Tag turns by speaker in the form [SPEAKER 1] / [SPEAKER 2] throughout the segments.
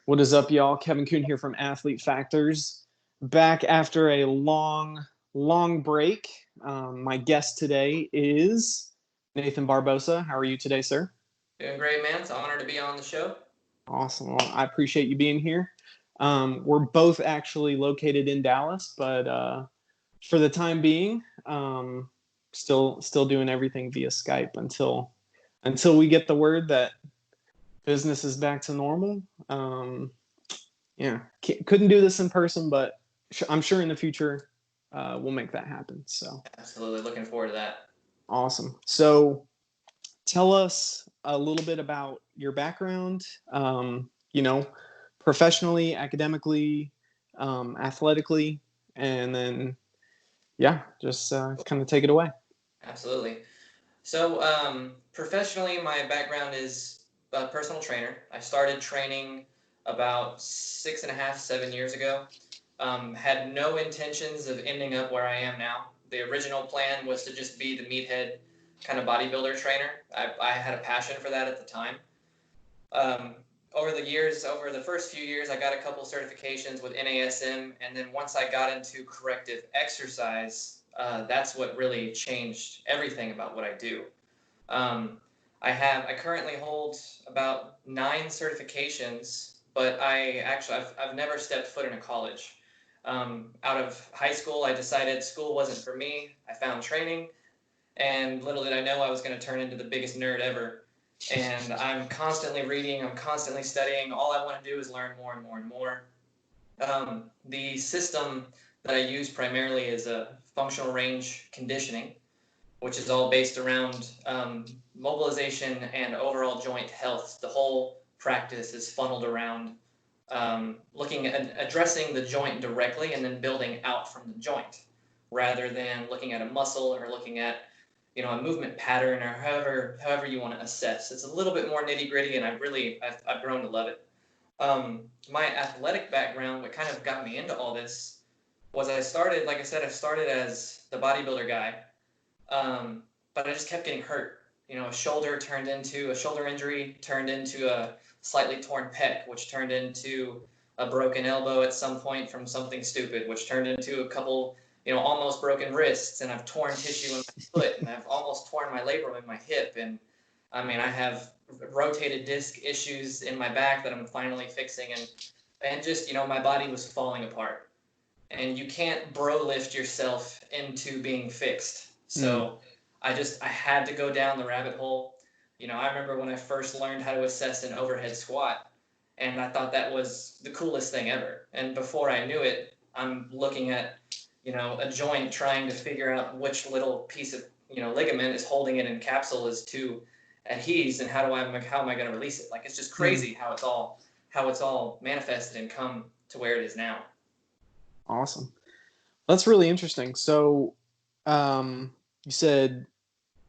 [SPEAKER 1] What is up, y'all? Kevin Kuhn here from Athlete Factors. Back after a long break. My guest today is Nathan Barbosa. How are you today, sir?
[SPEAKER 2] Doing great, man. It's an honor to be on the show.
[SPEAKER 1] Awesome. Well, I appreciate you being here. We're both actually located in Dallas, but for the time being, still doing everything via Skype until we get the word that business is back to normal. Couldn't do this in person, but I'm sure in the future we'll make that happen. So
[SPEAKER 2] Absolutely. Looking forward to that.
[SPEAKER 1] awesome. So tell us a little bit about your background, professionally, academically, athletically, and then, just kind of take it away.
[SPEAKER 2] Absolutely. So, professionally, my background is a personal trainer. I started training about 6.5, 7 years ago. Had no intentions of ending up where I am now. The original plan was to just be the meathead kind of bodybuilder trainer. I had a passion for that at the time. Um, over the first few years, I got a couple certifications with NASM, and then once I got into corrective exercise, that's what really changed everything about what I do. Um, I currently hold about 9 certifications, but I've never stepped foot in a college. Out of high school, I decided school wasn't for me. I found training, and little did I know I was going to turn into the biggest nerd ever. And I'm constantly reading, I'm constantly studying. All I want to do is learn more and more and more. The system that I use primarily is a functional range conditioning, which is all based around mobilization and overall joint health. The whole practice is funneled around looking at addressing the joint directly and then building out from the joint, rather than looking at a muscle or looking at a movement pattern or however you want to assess. It's a little bit more nitty gritty, and I've grown to love it. My athletic background, what kind of got me into all this, was I started as the bodybuilder guy, but I just kept getting hurt. A shoulder injury turned into a slightly torn pec, which turned into a broken elbow at some point from something stupid, which turned into a couple, almost broken wrists, and I've torn tissue in my foot, and I've almost torn my labrum in my hip, and I mean, I have rotated disc issues in my back that I'm finally fixing, and just, my body was falling apart. And you can't bro lift yourself into being fixed. So I had to go down the rabbit hole. I remember when I first learned how to assess an overhead squat, and I thought that was the coolest thing ever. And before I knew it, I'm looking at, a joint, trying to figure out which little piece of, ligament is holding it in capsule is to adhese, and how am I going to release it? Like, it's just crazy how it's all manifested and come to where it is now.
[SPEAKER 1] Awesome. That's really interesting. So, you said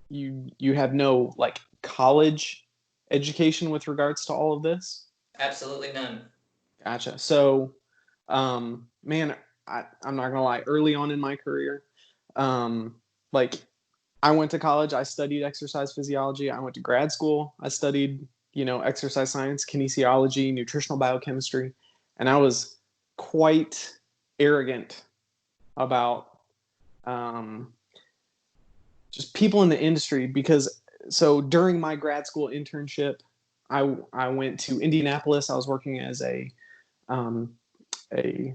[SPEAKER 1] you have no like college education with regards to all of this?
[SPEAKER 2] Absolutely none.
[SPEAKER 1] Gotcha. So, man, I'm not gonna lie. Early on in my career, like I went to college. I studied exercise physiology. I went to grad school. I studied, exercise science, kinesiology, nutritional biochemistry, and I was quite arrogant about just people in the industry because during my grad school internship, I went to Indianapolis. I was working as a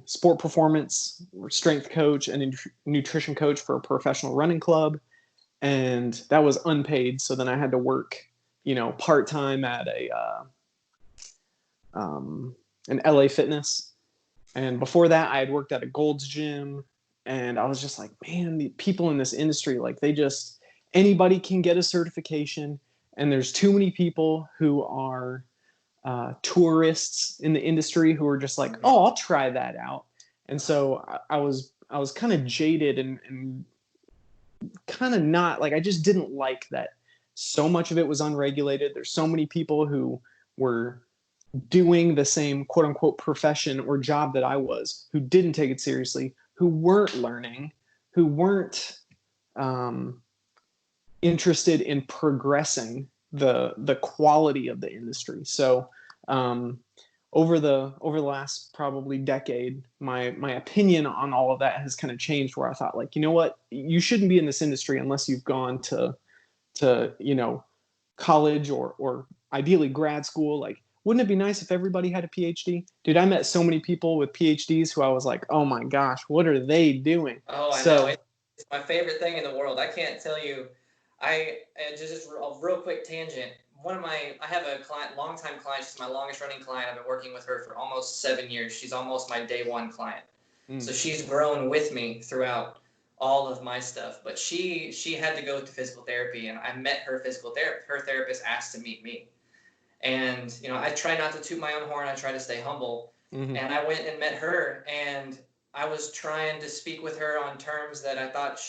[SPEAKER 1] sport performance strength coach and nutrition coach for a professional running club, and that was unpaid. So then I had to work, part time at an LA Fitness, and before that I had worked at a Gold's Gym. And I was just like, man, the people in this industry, like anybody can get a certification. And there's too many people who are tourists in the industry who are just like, oh, I'll try that out. And so I was kind of jaded and kind of not like, I just didn't like that so much of it was unregulated. There's so many people who were doing the same quote unquote profession or job that I was, who didn't take it seriously, who weren't learning, who weren't interested in progressing the quality of the industry. So over the last probably decade, my opinion on all of that has kind of changed, where I thought, like, you know what, you shouldn't be in this industry unless you've gone to college or ideally grad school. Like, wouldn't it be nice if everybody had a PhD? Dude, I met so many people with PhDs who I was like, oh my gosh, what are they doing?
[SPEAKER 2] Oh, I know.
[SPEAKER 1] So
[SPEAKER 2] It's my favorite thing in the world. I can't tell you. Just a real quick tangent. I have a client, longtime client. She's my longest running client. I've been working with her for almost 7 years. She's almost my day one client. So she's grown with me throughout all of my stuff. But she had to go to physical therapy, and I met her physical therapist. Her therapist asked to meet me. And, I try not to toot my own horn. I try to stay humble.
[SPEAKER 1] mhm,
[SPEAKER 2] And I went and met her, and I was trying to speak with her on terms that I thought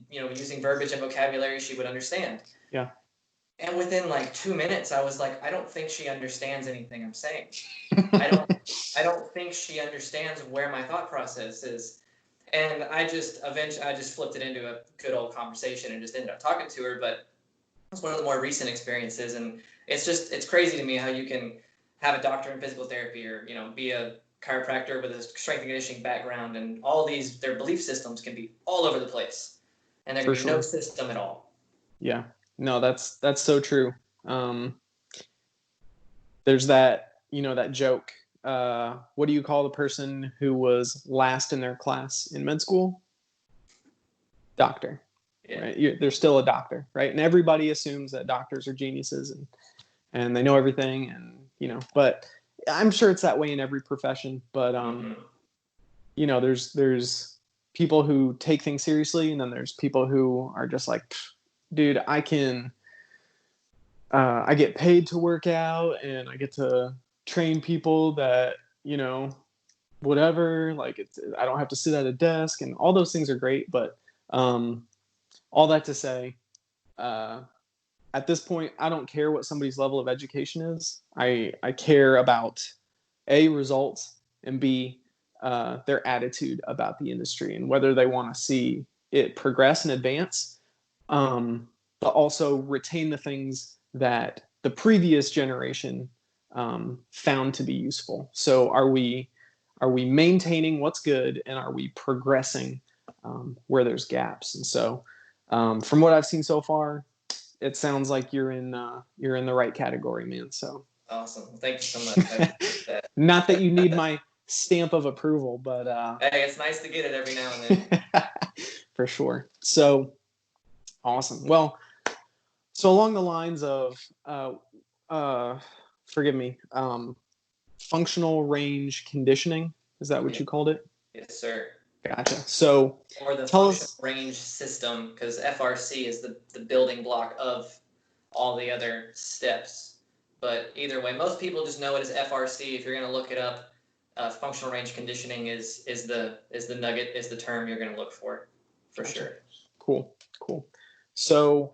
[SPEAKER 2] using verbiage and vocabulary she would understand.
[SPEAKER 1] yeah.
[SPEAKER 2] And within like 2 minutes, I was like, I don't think she understands anything I'm saying. I don't think she understands where my thought process is. And I just flipped it into a good old conversation and just ended up talking to her. But it's one of the more recent experiences, and it's crazy to me how you can have a doctor in physical therapy, or be a chiropractor with a strength and conditioning background, and all these their belief systems can be all over the place, and there can
[SPEAKER 1] For
[SPEAKER 2] be no
[SPEAKER 1] sure.
[SPEAKER 2] system at all.
[SPEAKER 1] Yeah. No, that's so true. There's that joke. What do you call the person who was last in their class in med school? Doctor.
[SPEAKER 2] Yeah.
[SPEAKER 1] Right? They're still a doctor, right? And everybody assumes that doctors are geniuses and they know everything, but I'm sure it's that way in every profession. But there's people who take things seriously, and then there's people who are just like, dude, I get paid to work out, and I get to train people that, whatever, like I don't have to sit at a desk, and all those things are great. But all that to say, at this point, I don't care what somebody's level of education is. I care about A, results, and B, their attitude about the industry, and whether they want to see it progress and advance, but also retain the things that the previous generation found to be useful. So are we maintaining what's good, and are we progressing where there's gaps? And so from what I've seen so far, it sounds like you're in the right category, man. So
[SPEAKER 2] Awesome. Thank you so much. I appreciate that.
[SPEAKER 1] not that you need my stamp of approval, but
[SPEAKER 2] Hey, it's nice to get it every now and then.
[SPEAKER 1] for sure. So awesome. Well, so along the lines of forgive me, functional range conditioning, is that what you called it?
[SPEAKER 2] Yes, sir.
[SPEAKER 1] Gotcha. So
[SPEAKER 2] Or the
[SPEAKER 1] tell
[SPEAKER 2] functional
[SPEAKER 1] us.
[SPEAKER 2] range system, because FRC is the building block of all the other steps. But either way, most people just know it as FRC. If you're going to look it up, functional range conditioning is the nugget, is the term you're going to look for
[SPEAKER 1] Gotcha.
[SPEAKER 2] sure.
[SPEAKER 1] Cool. So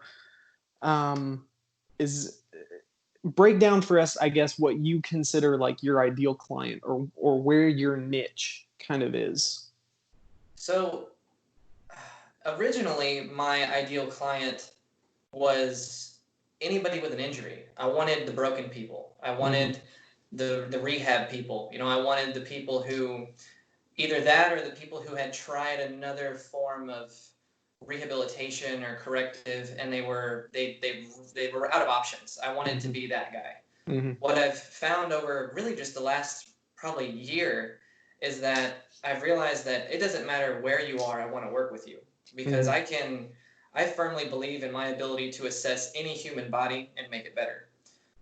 [SPEAKER 1] break down for us, I guess, what you consider like your ideal client, or where your niche kind of is.
[SPEAKER 2] So originally, my ideal client was anybody with an injury. I wanted the broken people. I wanted the rehab people. I wanted the people who, either that or the people who had tried another form of rehabilitation or corrective, and they were out of options. I wanted to be that guy. What I've found over really just the last probably year is that I've realized that it doesn't matter where you are, I want to work with you, because I firmly believe in my ability to assess any human body and make it better.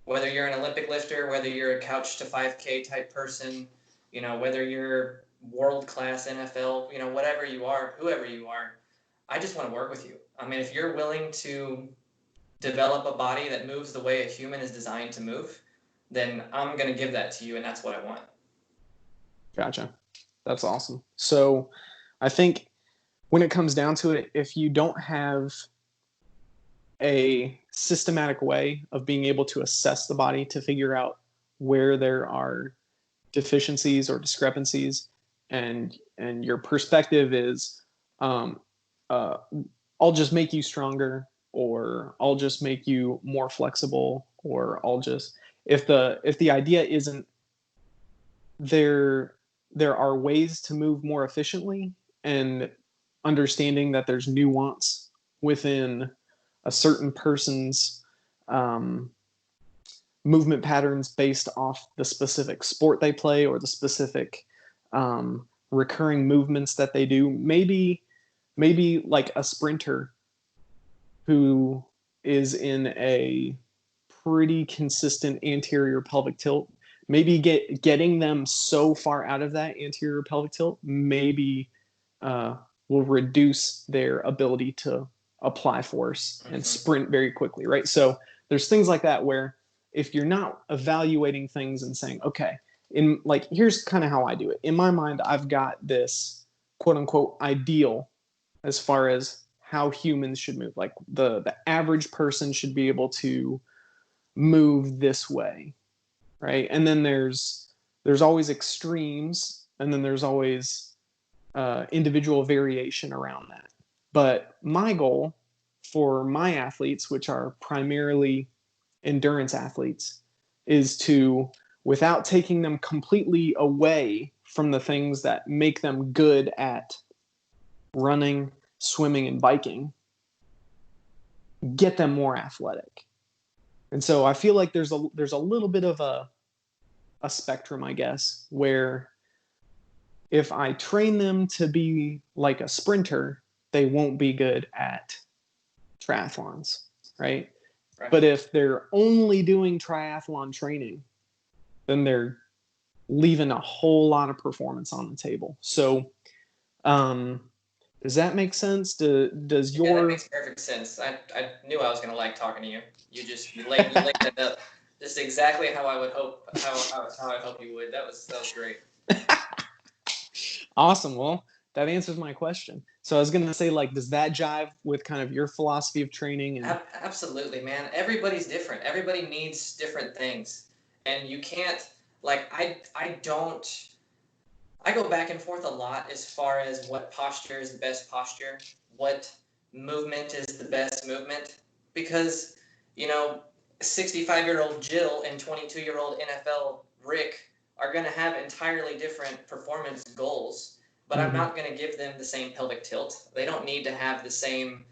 [SPEAKER 2] Whether you're an Olympic lifter, whether you're a couch to 5K type person, whether you're world-class NFL, whatever you are, whoever you are, I just want to work with you. I mean, if you're willing to develop a body that moves the way a human is designed to move, then I'm going to give that to you, and that's what I want.
[SPEAKER 1] Gotcha. That's awesome. So I think when it comes down to it, if you don't have a systematic way of being able to assess the body to figure out where there are deficiencies or discrepancies, and your perspective is, I'll just make you stronger, or I'll just make you more flexible, or if the idea isn't there there are ways to move more efficiently, and understanding that there's nuance within a certain person's um, movement patterns based off the specific sport they play or the specific recurring movements that they do. Maybe like a sprinter who is in a pretty consistent anterior pelvic tilt, maybe getting them so far out of that anterior pelvic tilt maybe uh, will reduce their ability to apply force and sprint very quickly, right? So there's things like that where if you're not evaluating things and saying, okay, in like, here's kind of how I do it. In my mind, I've got this quote unquote ideal as far as how humans should move. Like the average person should be able to move this way, right? And then there's always extremes, and then there's always individual variation around that. But my goal for my athletes, which are primarily endurance athletes, is to, without taking them completely away from the things that make them good at running, swimming, and biking, get them more athletic. And so I feel like there's a little bit of a spectrum, I guess, where if I train them to be like a sprinter, they won't be good at triathlons, right? But if they're only doing triathlon training, then they're leaving a whole lot of performance on the table. So, does that make sense? Does your...
[SPEAKER 2] Yeah, that makes perfect sense. I knew I was gonna like talking to you. You laid that up just exactly how I would hope how I hope you would. That was great.
[SPEAKER 1] Awesome. Well, that answers my question. So I was going to say, like, does that jive with kind of your philosophy of training? And
[SPEAKER 2] Absolutely, man. Everybody's different. Everybody needs different things. And you can't, like, I go back and forth a lot as far as what posture is the best posture, what movement is the best movement, because, 65-year-old Jill and 22-year-old NFL Rick are going to have entirely different performance goals, but I'm not going to give them the same pelvic tilt. They don't need to have the same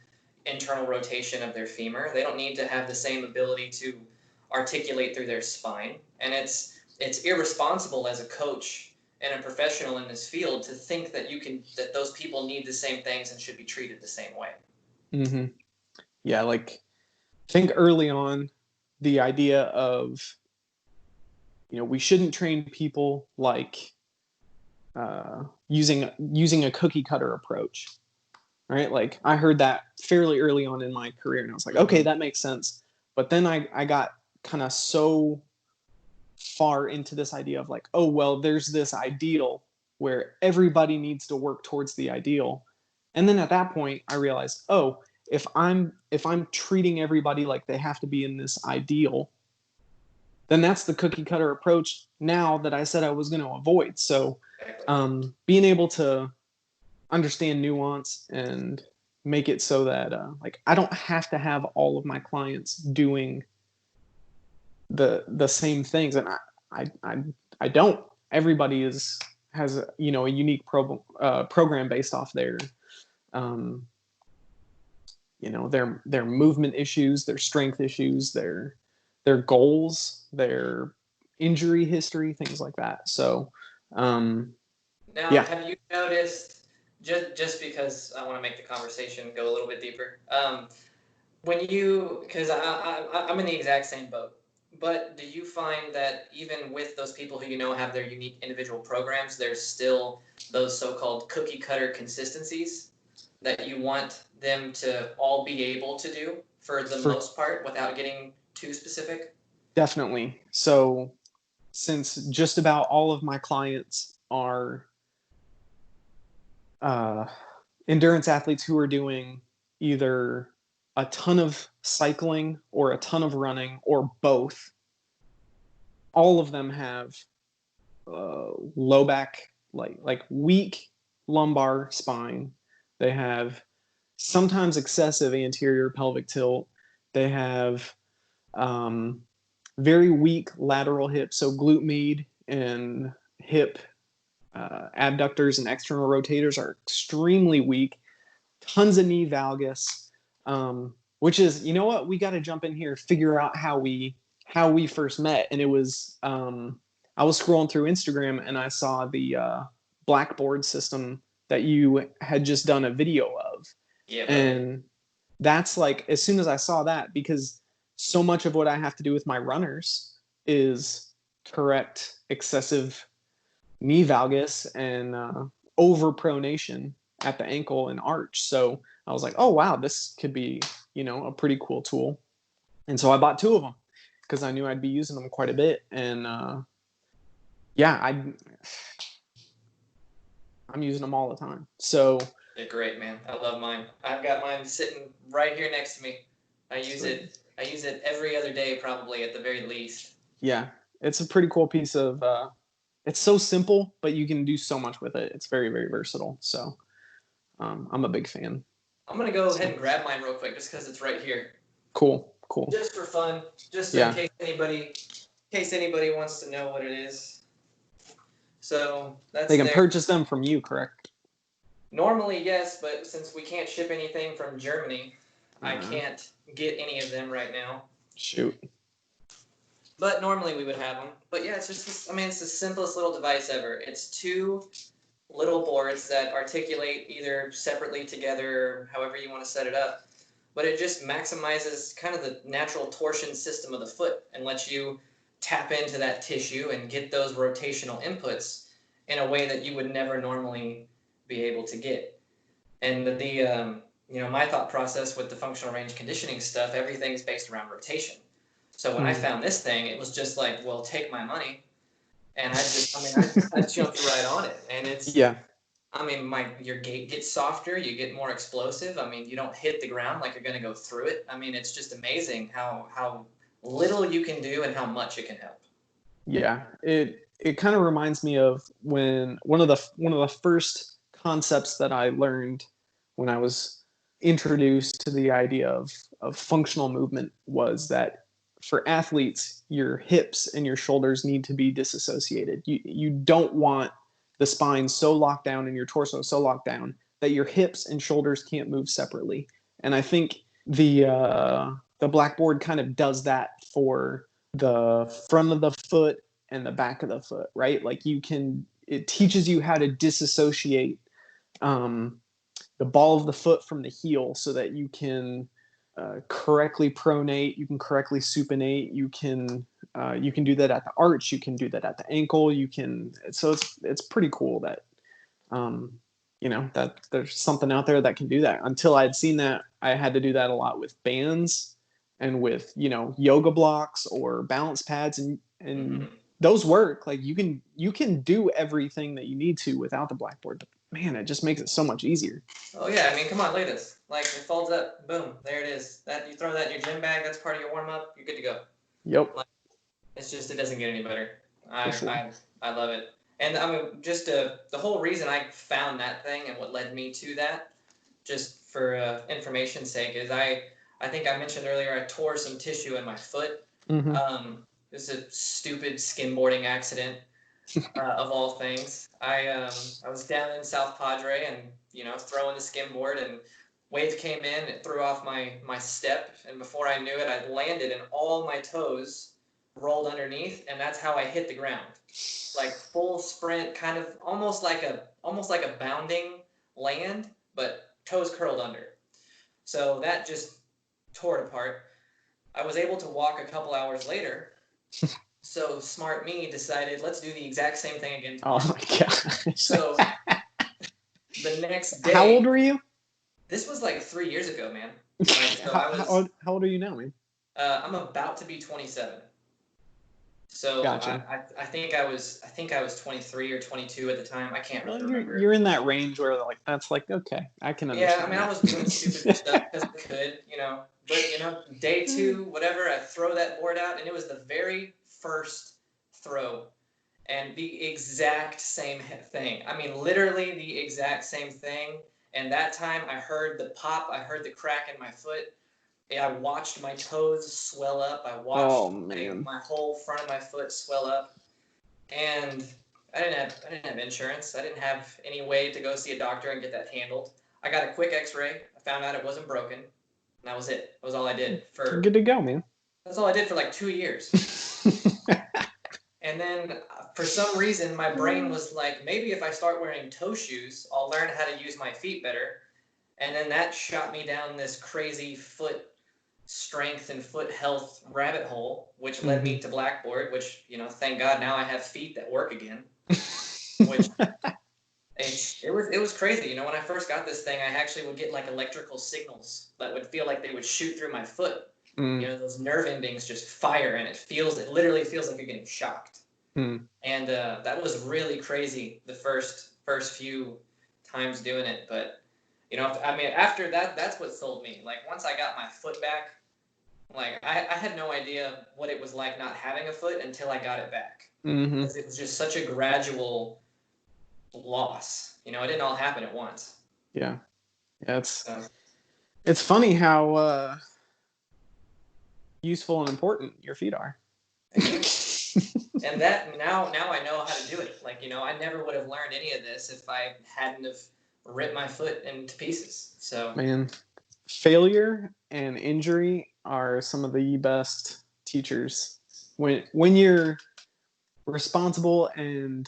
[SPEAKER 2] internal rotation of their femur. They don't need to have the same ability to articulate through their spine. And it's irresponsible as a coach and a professional in this field to think that that those people need the same things and should be treated the same way.
[SPEAKER 1] Mm-hmm. Yeah, like, I think early on, the idea of, we shouldn't train people like using a cookie cutter approach, right? Like, I heard that fairly early on in my career, and I was like, okay, that makes sense. But then I got kind of so far into this idea of like, oh, well, there's this ideal where everybody needs to work towards the ideal. And then at that point, I realized, oh, if I'm treating everybody like they have to be in this ideal, then that's the cookie cutter approach now that I said I was going to avoid. So being able to understand nuance and make it so that like, I don't have to have all of my clients doing the same things, and I don't. Everybody has a unique program based off their their movement issues, their strength issues, their goals, their injury history, things like that. So
[SPEAKER 2] now,
[SPEAKER 1] yeah.
[SPEAKER 2] Have you noticed, just because I want to make the conversation go a little bit deeper, because I'm in the exact same boat, but do you find that even with those people who have their unique individual programs, there's still those so-called cookie cutter consistencies that you want them to all be able to do for the most part without getting too specific?
[SPEAKER 1] Definitely. So since just about all of my clients are endurance athletes who are doing either a ton of cycling or a ton of running or both, all of them have low back, like weak lumbar spine. They have sometimes excessive anterior pelvic tilt. They have very weak lateral hips, so glute med and hip abductors and external rotators are extremely weak. Tons of knee valgus, which is, you know what, we got to jump in here, figure out how we first met. And it was I was scrolling through Instagram and I saw the blackboard system that you had just done a video of.
[SPEAKER 2] Yeah,
[SPEAKER 1] and that's like, as soon as I saw that, because so much of what I have to do with my runners is correct excessive knee valgus and overpronation at the ankle and arch. So I was like, oh wow, this could be, a pretty cool tool. And so I bought 2 of them because I knew I'd be using them quite a bit. And I'm using them all the time. So
[SPEAKER 2] they're great, man. I love mine. I've got mine sitting right here next to me. I use it every other day, probably, at the very least.
[SPEAKER 1] Yeah, it's a pretty cool piece of it's so simple, but you can do so much with it. It's very, very versatile. So I'm a big fan.
[SPEAKER 2] I'm going to go ahead and grab mine real quick just because it's right here.
[SPEAKER 1] Cool.
[SPEAKER 2] Just for fun. Just in case anybody wants to know what it is. So
[SPEAKER 1] they can purchase them from you, correct?
[SPEAKER 2] Normally, yes, but since we can't ship anything from Germany, I can't get any of them right now.
[SPEAKER 1] Shoot.
[SPEAKER 2] But normally we would have them. But yeah, it's just, it's the simplest little device ever. It's 2 little boards that articulate either separately, together, or however you want to set it up. But it just maximizes kind of the natural torsion system of the foot and lets you tap into that tissue and get those rotational inputs in a way that you would never normally be able to get. And my thought process with the functional range conditioning stuff, everything's based around rotation. So when I found this thing, it was just like, well, take my money. And I jumped right on it. And it's, your gait gets softer, you get more explosive. You don't hit the ground like you're going to go through it. It's just amazing how little you can do and how much it can help.
[SPEAKER 1] Yeah, it kind of reminds me of when one of the first concepts that I learned when I was introduced to the idea of functional movement was that for athletes, your hips and your shoulders need to be disassociated. You don't want the spine so locked down and your torso so locked down that your hips and shoulders can't move separately. And I think the blackboard kind of does that for the front of the foot and the back of the foot, right? Like it teaches you how to disassociate the ball of the foot from the heel so that you can correctly pronate, you can correctly supinate, you can do that at the arch, you can do that at the ankle, so it's pretty cool that that there's something out there that can do that. Until I'd seen that, I had to do that a lot with bands and with yoga blocks or balance pads, and those work. Like you can do everything that you need to without the blackboard, but man, it just makes it so much easier.
[SPEAKER 2] Oh yeah, come on, look at this. Like it folds up, boom, there it is. That you throw that in your gym bag, that's part of your warm up, you're good to go.
[SPEAKER 1] Yep.
[SPEAKER 2] Like, it's just, it doesn't get any better.
[SPEAKER 1] For sure.
[SPEAKER 2] I love it. And just the whole reason I found that thing and what led me to that, just for information's sake, is I think I mentioned earlier I tore some tissue in my foot. This is a stupid skimboarding accident. Of all things, I was down in South Padre and throwing the skimboard, and wave came in, it threw off my step, and before I knew it, I landed and all my toes rolled underneath, and that's how I hit the ground, like full sprint, kind of almost like a bounding land, but toes curled under. So that just tore it apart. I was able to walk a couple hours later. So smart me decided, let's do the exact same thing again tomorrow.
[SPEAKER 1] Oh my gosh.
[SPEAKER 2] So the next day.
[SPEAKER 1] How old were you?
[SPEAKER 2] This was like 3 years ago, man.
[SPEAKER 1] How old are you now, man?
[SPEAKER 2] I'm about to be 27. So
[SPEAKER 1] gotcha.
[SPEAKER 2] I think I was 23 or 22 at the time. I can't really remember.
[SPEAKER 1] You're in that range where that's like, okay, I can understand.
[SPEAKER 2] Yeah, I was doing stupid stuff because I could, But day 2, whatever, I throw that board out, and it was the very first throw, and the exact same thing. Literally the exact same thing. And that time I heard the pop, I heard the crack in my foot. I watched my toes swell up. I watched my whole front of my foot swell up. And I didn't have insurance. I didn't have any way to go see a doctor and get that handled. I got a quick X-ray. I found out it wasn't broken. And that was it. That was all I did
[SPEAKER 1] Good to go, man.
[SPEAKER 2] That's all I did for like 2 years. And then for some reason, my brain was like, maybe if I start wearing toe shoes, I'll learn how to use my feet better. And then that shot me down this crazy foot strength and foot health rabbit hole, which led me to Blackboard, which, thank God now I have feet that work again. Which it was crazy. When I first got this thing, I actually would get like electrical signals that would feel like they would shoot through my foot. Those nerve endings just fire, and it literally feels like you're getting shocked. And that was really crazy the first few times doing it. But, after that, that's what sold me. Like, once I got my foot back, like, I had no idea what it was like not having a foot until I got it back. Because it was just such a gradual loss. It didn't all happen at once.
[SPEAKER 1] Yeah. It's funny how useful and important your feet are.
[SPEAKER 2] And that now I know how to do it. Like, I never would have learned any of this if I hadn't have ripped my foot into pieces. So,
[SPEAKER 1] man, failure and injury are some of the best teachers. When you're responsible and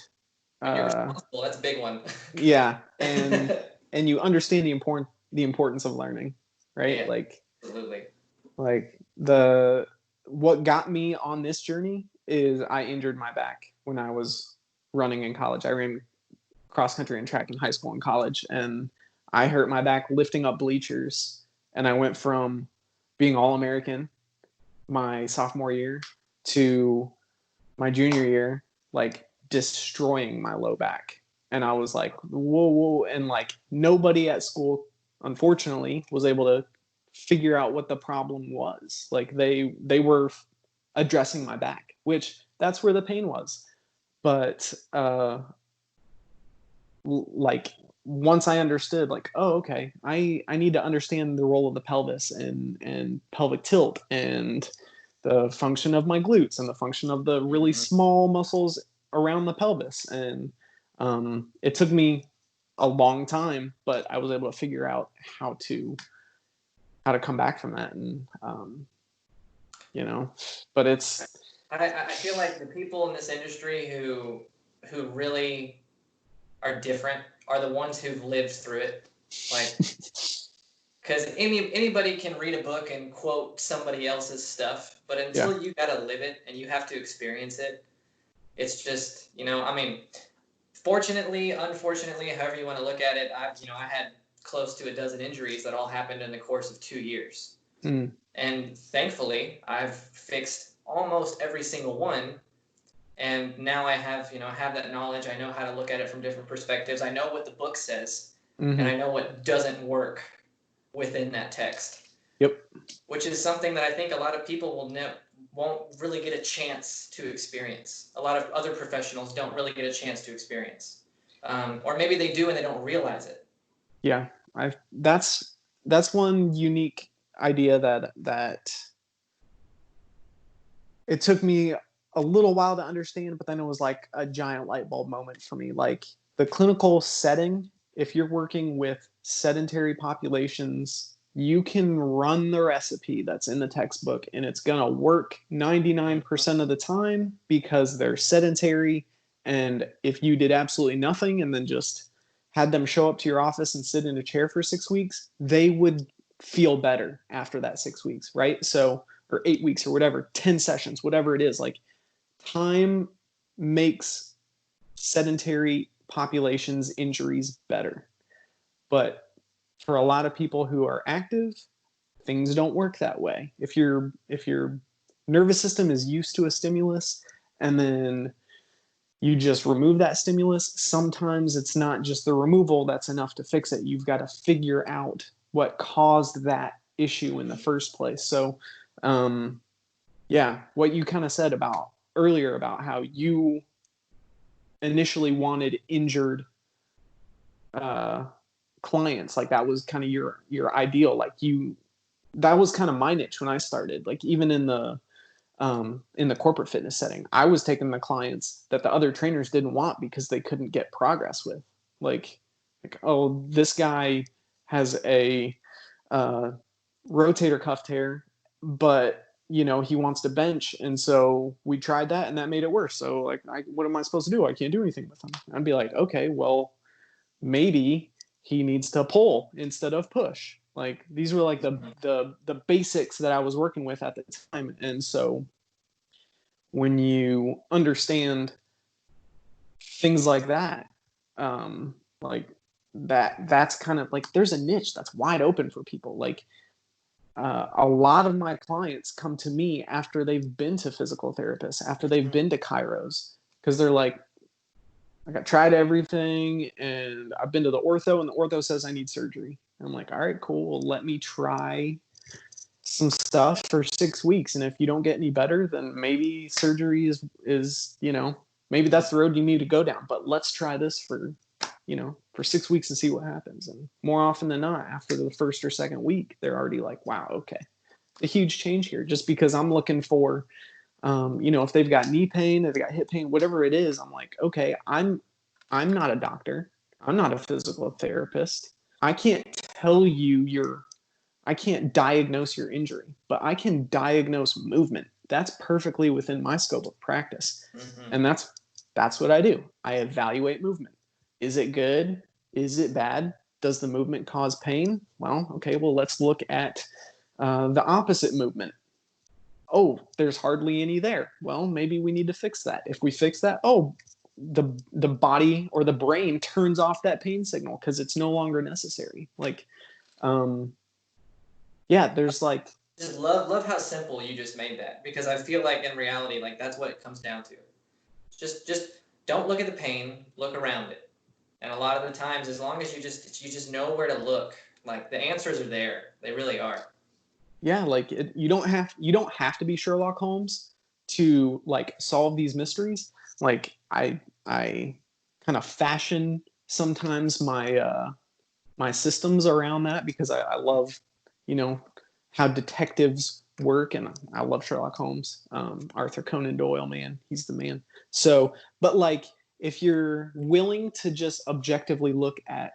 [SPEAKER 2] that's a big one.
[SPEAKER 1] Yeah, and you understand the importance of learning, right?
[SPEAKER 2] Yeah,
[SPEAKER 1] like
[SPEAKER 2] absolutely.
[SPEAKER 1] Like what got me on this journey is I injured my back when I was running in college. I ran cross country and track in high school and college, and I hurt my back lifting up bleachers. And I went from being All-American my sophomore year to my junior year, like destroying my low back. And I was like, whoa. And like nobody at school, unfortunately, was able to figure out what the problem was. Like they were addressing my back, which that's where the pain was. But like once I understood, like, oh, okay, I need to understand the role of the pelvis and pelvic tilt and the function of my glutes and the function of the really small muscles around the pelvis. And it took me a long time, but I was able to figure out how to come back from that. And but it's
[SPEAKER 2] I feel like the people in this industry who really are different are the ones who've lived through it. Like, because anybody can read a book and quote somebody else's stuff, but until you gotta live it and you have to experience it, it's just, fortunately, unfortunately, however you want to look at it, I had close to a dozen injuries that all happened in the course of 2 years. And thankfully, I've fixed almost every single one. And now I have, have that knowledge. I know how to look at it from different perspectives. I know what the book says, and I know what doesn't work within that text.
[SPEAKER 1] Yep.
[SPEAKER 2] Which is something that I think a lot of people won't really get a chance to experience. A lot of other professionals don't really get a chance to experience. Or maybe they do and they don't realize it.
[SPEAKER 1] Yeah, that's one unique idea that it took me a little while to understand, but then it was like a giant light bulb moment for me. Like the clinical setting, if you're working with sedentary populations, you can run the recipe that's in the textbook and it's going to work 99% of the time because they're sedentary. And if you did absolutely nothing and then just had them show up to your office and sit in a chair for 6 weeks, they would feel better after that 6 weeks, right? So, or 8 weeks or whatever, 10 sessions, whatever it is. Like time makes sedentary populations injuries better. But for a lot of people who are active, things don't work that way. If your nervous system is used to a stimulus and then you just remove that stimulus, sometimes it's not just the removal that's enough to fix it. You've got to figure out what caused that issue in the first place. So, what you kind of said earlier about how you initially wanted injured clients, like that was kind of your ideal. Like that was kind of my niche when I started. Like even in the in the corporate fitness setting. I was taking the clients that the other trainers didn't want because they couldn't get progress with. Like oh, this guy has a rotator cuff tear, but he wants to bench, and so we tried that, and that made it worse. So like, what am I supposed to do? I can't do anything with him. I'd be like, okay, well, maybe he needs to pull instead of push. Like these were like the basics that I was working with at the time, and so when you understand things like that, like that's kind of like there's a niche that's wide open for people. Like a lot of my clients come to me after they've been to physical therapists, after they've been to chiros, because they're like, I got tried everything and I've been to the ortho and the ortho says I need surgery. And I'm like, all right, cool. Well, let me try some stuff for 6 weeks. And if you don't get any better, then maybe surgery is, maybe that's the road you need to go down. But let's try this for 6 weeks and see what happens. And more often than not, after the first or second week, they're already like, wow, okay, a huge change here. Just because I'm looking for, if they've got knee pain, if they got hip pain, whatever it is, I'm like, okay, I'm not a doctor. I'm not a physical therapist. I can't tell you I can't diagnose your injury, but I can diagnose movement. That's perfectly within my scope of practice. Mm-hmm. And that's what I do. I evaluate movement. Is it good? Is it bad? Does the movement cause pain? Well, okay, well, let's look at the opposite movement. Oh, there's hardly any there. Well, maybe we need to fix that. If we fix that, the body or the brain turns off that pain signal because it's no longer necessary. Like, there's like,
[SPEAKER 2] just love how simple you just made that, because I feel like in reality, like that's what it comes down to. Just don't look at the pain, look around it. And a lot of the times, as long as you just know where to look, like the answers are there. They really are.
[SPEAKER 1] Yeah, like you don't have to be Sherlock Holmes to like solve these mysteries. Like I kind of fashion sometimes my systems around that because I love, how detectives work, and I love Sherlock Holmes. Arthur Conan Doyle, man, he's the man. So, but like if you're willing to just objectively look at,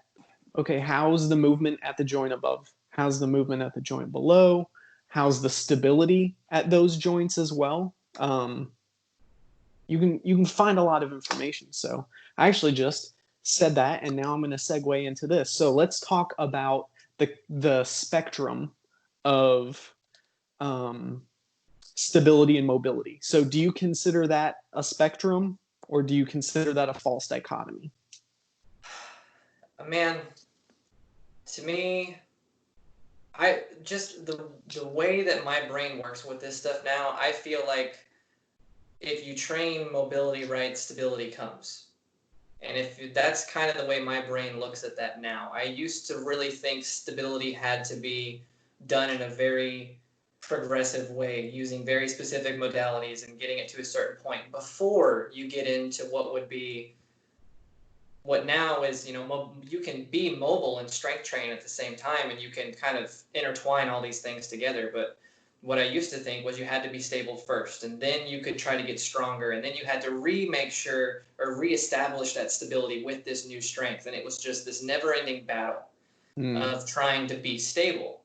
[SPEAKER 1] okay, how's the movement at the joint above? How's the movement at the joint below? How's the stability at those joints as well? You can find a lot of information. So I actually just said that, and now I'm going to segue into this. So let's talk about the spectrum of stability and mobility. So do you consider that a spectrum, or do you consider that a false dichotomy?
[SPEAKER 2] Man, to me, I just the way that my brain works with this stuff now, I feel like if you train mobility right, stability comes. And if that's kind of the way my brain looks at that now. I used to really think stability had to be done in a very progressive way, using very specific modalities and getting it to a certain point before you get into what now is, you can be mobile and strength train at the same time, and you can kind of intertwine all these things together. But what I used to think was you had to be stable first, and then you could try to get stronger, and then you had to make sure or reestablish that stability with this new strength. And it was just this never-ending battle of trying to be stable.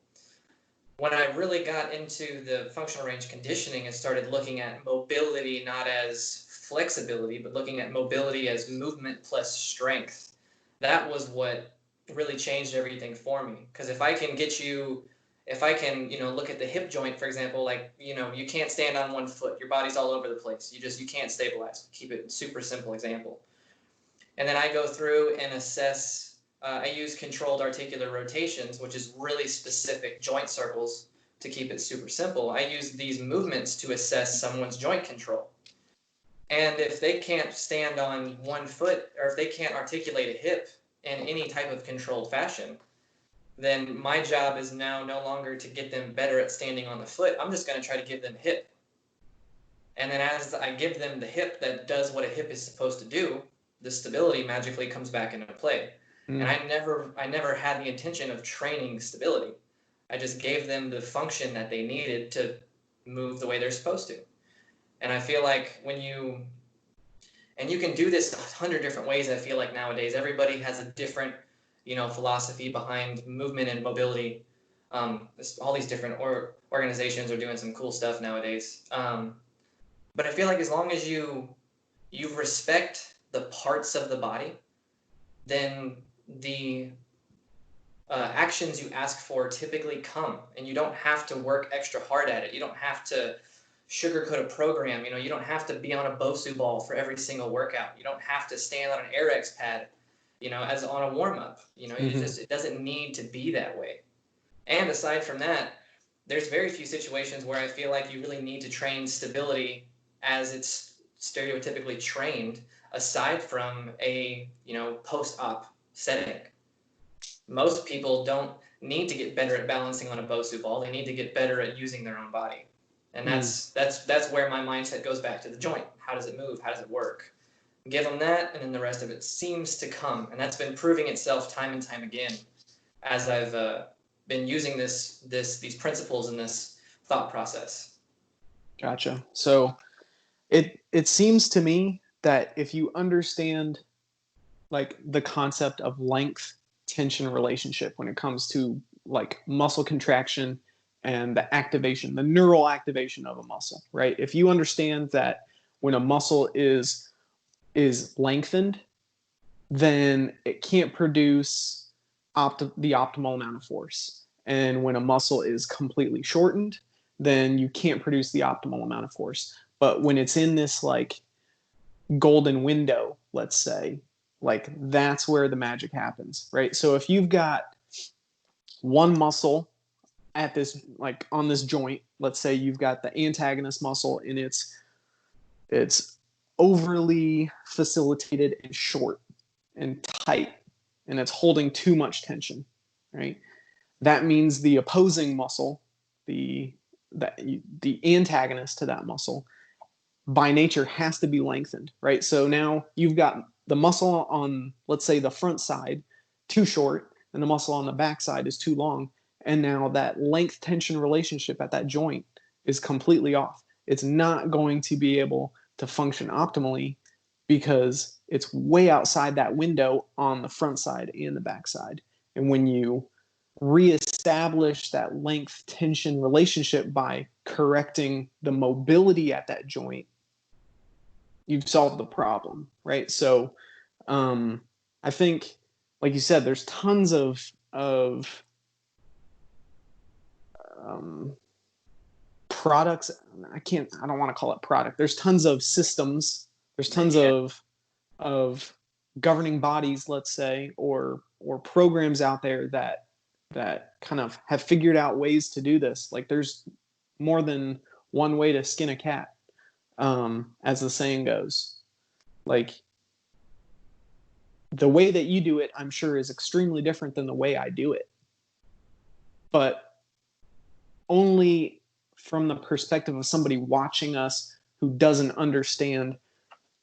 [SPEAKER 2] When I really got into the functional range conditioning and started looking at mobility not as flexibility, but looking at mobility as movement plus strength, that was what really changed everything for me. Because if I can look at the hip joint, for example, like, you can't stand on one foot. Your body's all over the place. You can't stabilize. Keep it super simple example. And then I go through and assess. I use controlled articular rotations, which is really specific joint circles to keep it super simple. I use these movements to assess someone's joint control. And if they can't stand on one foot, or if they can't articulate a hip in any type of controlled fashion, then my job is now no longer to get them better at standing on the foot. I'm just going to try to give them hip. And then as I give them the hip that does what a hip is supposed to do, the stability magically comes back into play. And I never had the intention of training stability. I just gave them the function that they needed to move the way they're supposed to. And I feel like and you can do this 100 different ways. I feel like nowadays everybody has a different, philosophy behind movement and mobility. All these different organizations are doing some cool stuff nowadays. But I feel like as long as you respect the parts of the body, then the actions you ask for typically come, and you don't have to work extra hard at it. You don't have to sugarcoat a program. You don't have to be on a BOSU ball for every single workout. You don't have to stand on an AirX pad, as on a warm up. It doesn't need to be that way. And aside from that, there's very few situations where I feel like you really need to train stability as it's stereotypically trained, aside from a, post-op setting. Most people don't need to get better at balancing on a BOSU ball. They need to get better at using their own body. And that's where my mindset goes back to the joint. How does it move? How does it work? Give them that, and then the rest of it seems to come. And that's been proving itself time and time again as I've been using these principles and this thought process.
[SPEAKER 1] Gotcha. So it seems to me that if you understand like the concept of length tension relationship when it comes to like muscle contraction and the activation, the neural activation of a muscle, right? If you understand that when a muscle is lengthened, then it can't produce the optimal amount of force. And when a muscle is completely shortened, then you can't produce the optimal amount of force. But when it's in this like golden window, let's say, like that's where the magic happens, right? So if you've got one muscle at this, like on this joint, let's say you've got the antagonist muscle and it's overly facilitated and short and tight, and it's holding too much tension, right? That means the opposing muscle, the antagonist to that muscle, by nature has to be lengthened, right? So now you've got the muscle on, let's say, the front side too short, and the muscle on the back side is too long, and now that length tension relationship at that joint is completely off. It's not going to be able to function optimally because it's way outside that window on the front side and the back side. And when you reestablish that length tension relationship by correcting the mobility at that joint, you've solved the problem, right? So I think, like you said, there's tons of products. I don't want to call it product. There's tons of systems. There's tons of governing bodies, let's say, or programs out there that kind of have figured out ways to do this. Like there's more than one way to skin a cat, as the saying goes. Like the way that you do it, I'm sure, is extremely different than the way I do it. But only from the perspective of somebody watching us who doesn't understand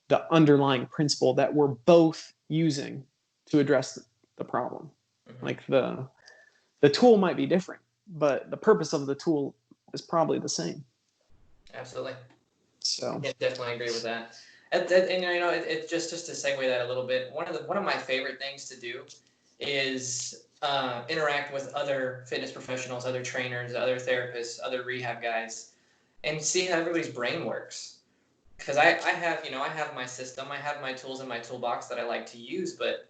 [SPEAKER 1] the underlying principle that we're both using to address the problem. Mm-hmm. Like the tool might be different, but the purpose of the tool is probably the same.
[SPEAKER 2] Absolutely.
[SPEAKER 1] So
[SPEAKER 2] I definitely agree with that. And it just to segue that a little bit, one of my favorite things to do is interact with other fitness professionals, other trainers, other therapists, other rehab guys, and see how everybody's brain works. Because I have my system, I have my tools in my toolbox that I like to use, but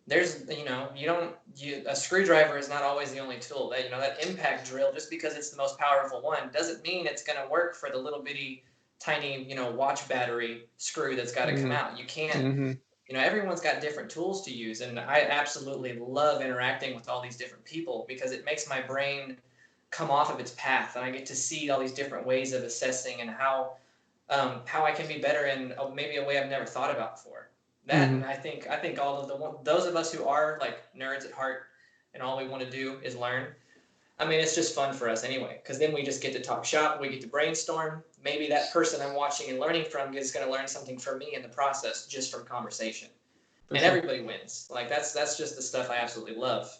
[SPEAKER 2] there's, a screwdriver is not always the only tool. That impact drill, just because it's the most powerful one, doesn't mean it's going to work for the little bitty, tiny, watch battery screw that's got to come out. You can't, everyone's got different tools to use. And I absolutely love interacting with all these different people because it makes my brain come off of its path. And I get to see all these different ways of assessing and how I can be better in maybe a way I've never thought about before. That, and I think all of those of us who are like nerds at heart and all we want to do is learn. I mean, it's just fun for us anyway, because then we just get to talk shop, we get to brainstorm. Maybe that person I'm watching and learning from is going to learn something from me in the process just from conversation. And everybody wins. Like that's just the stuff I absolutely love.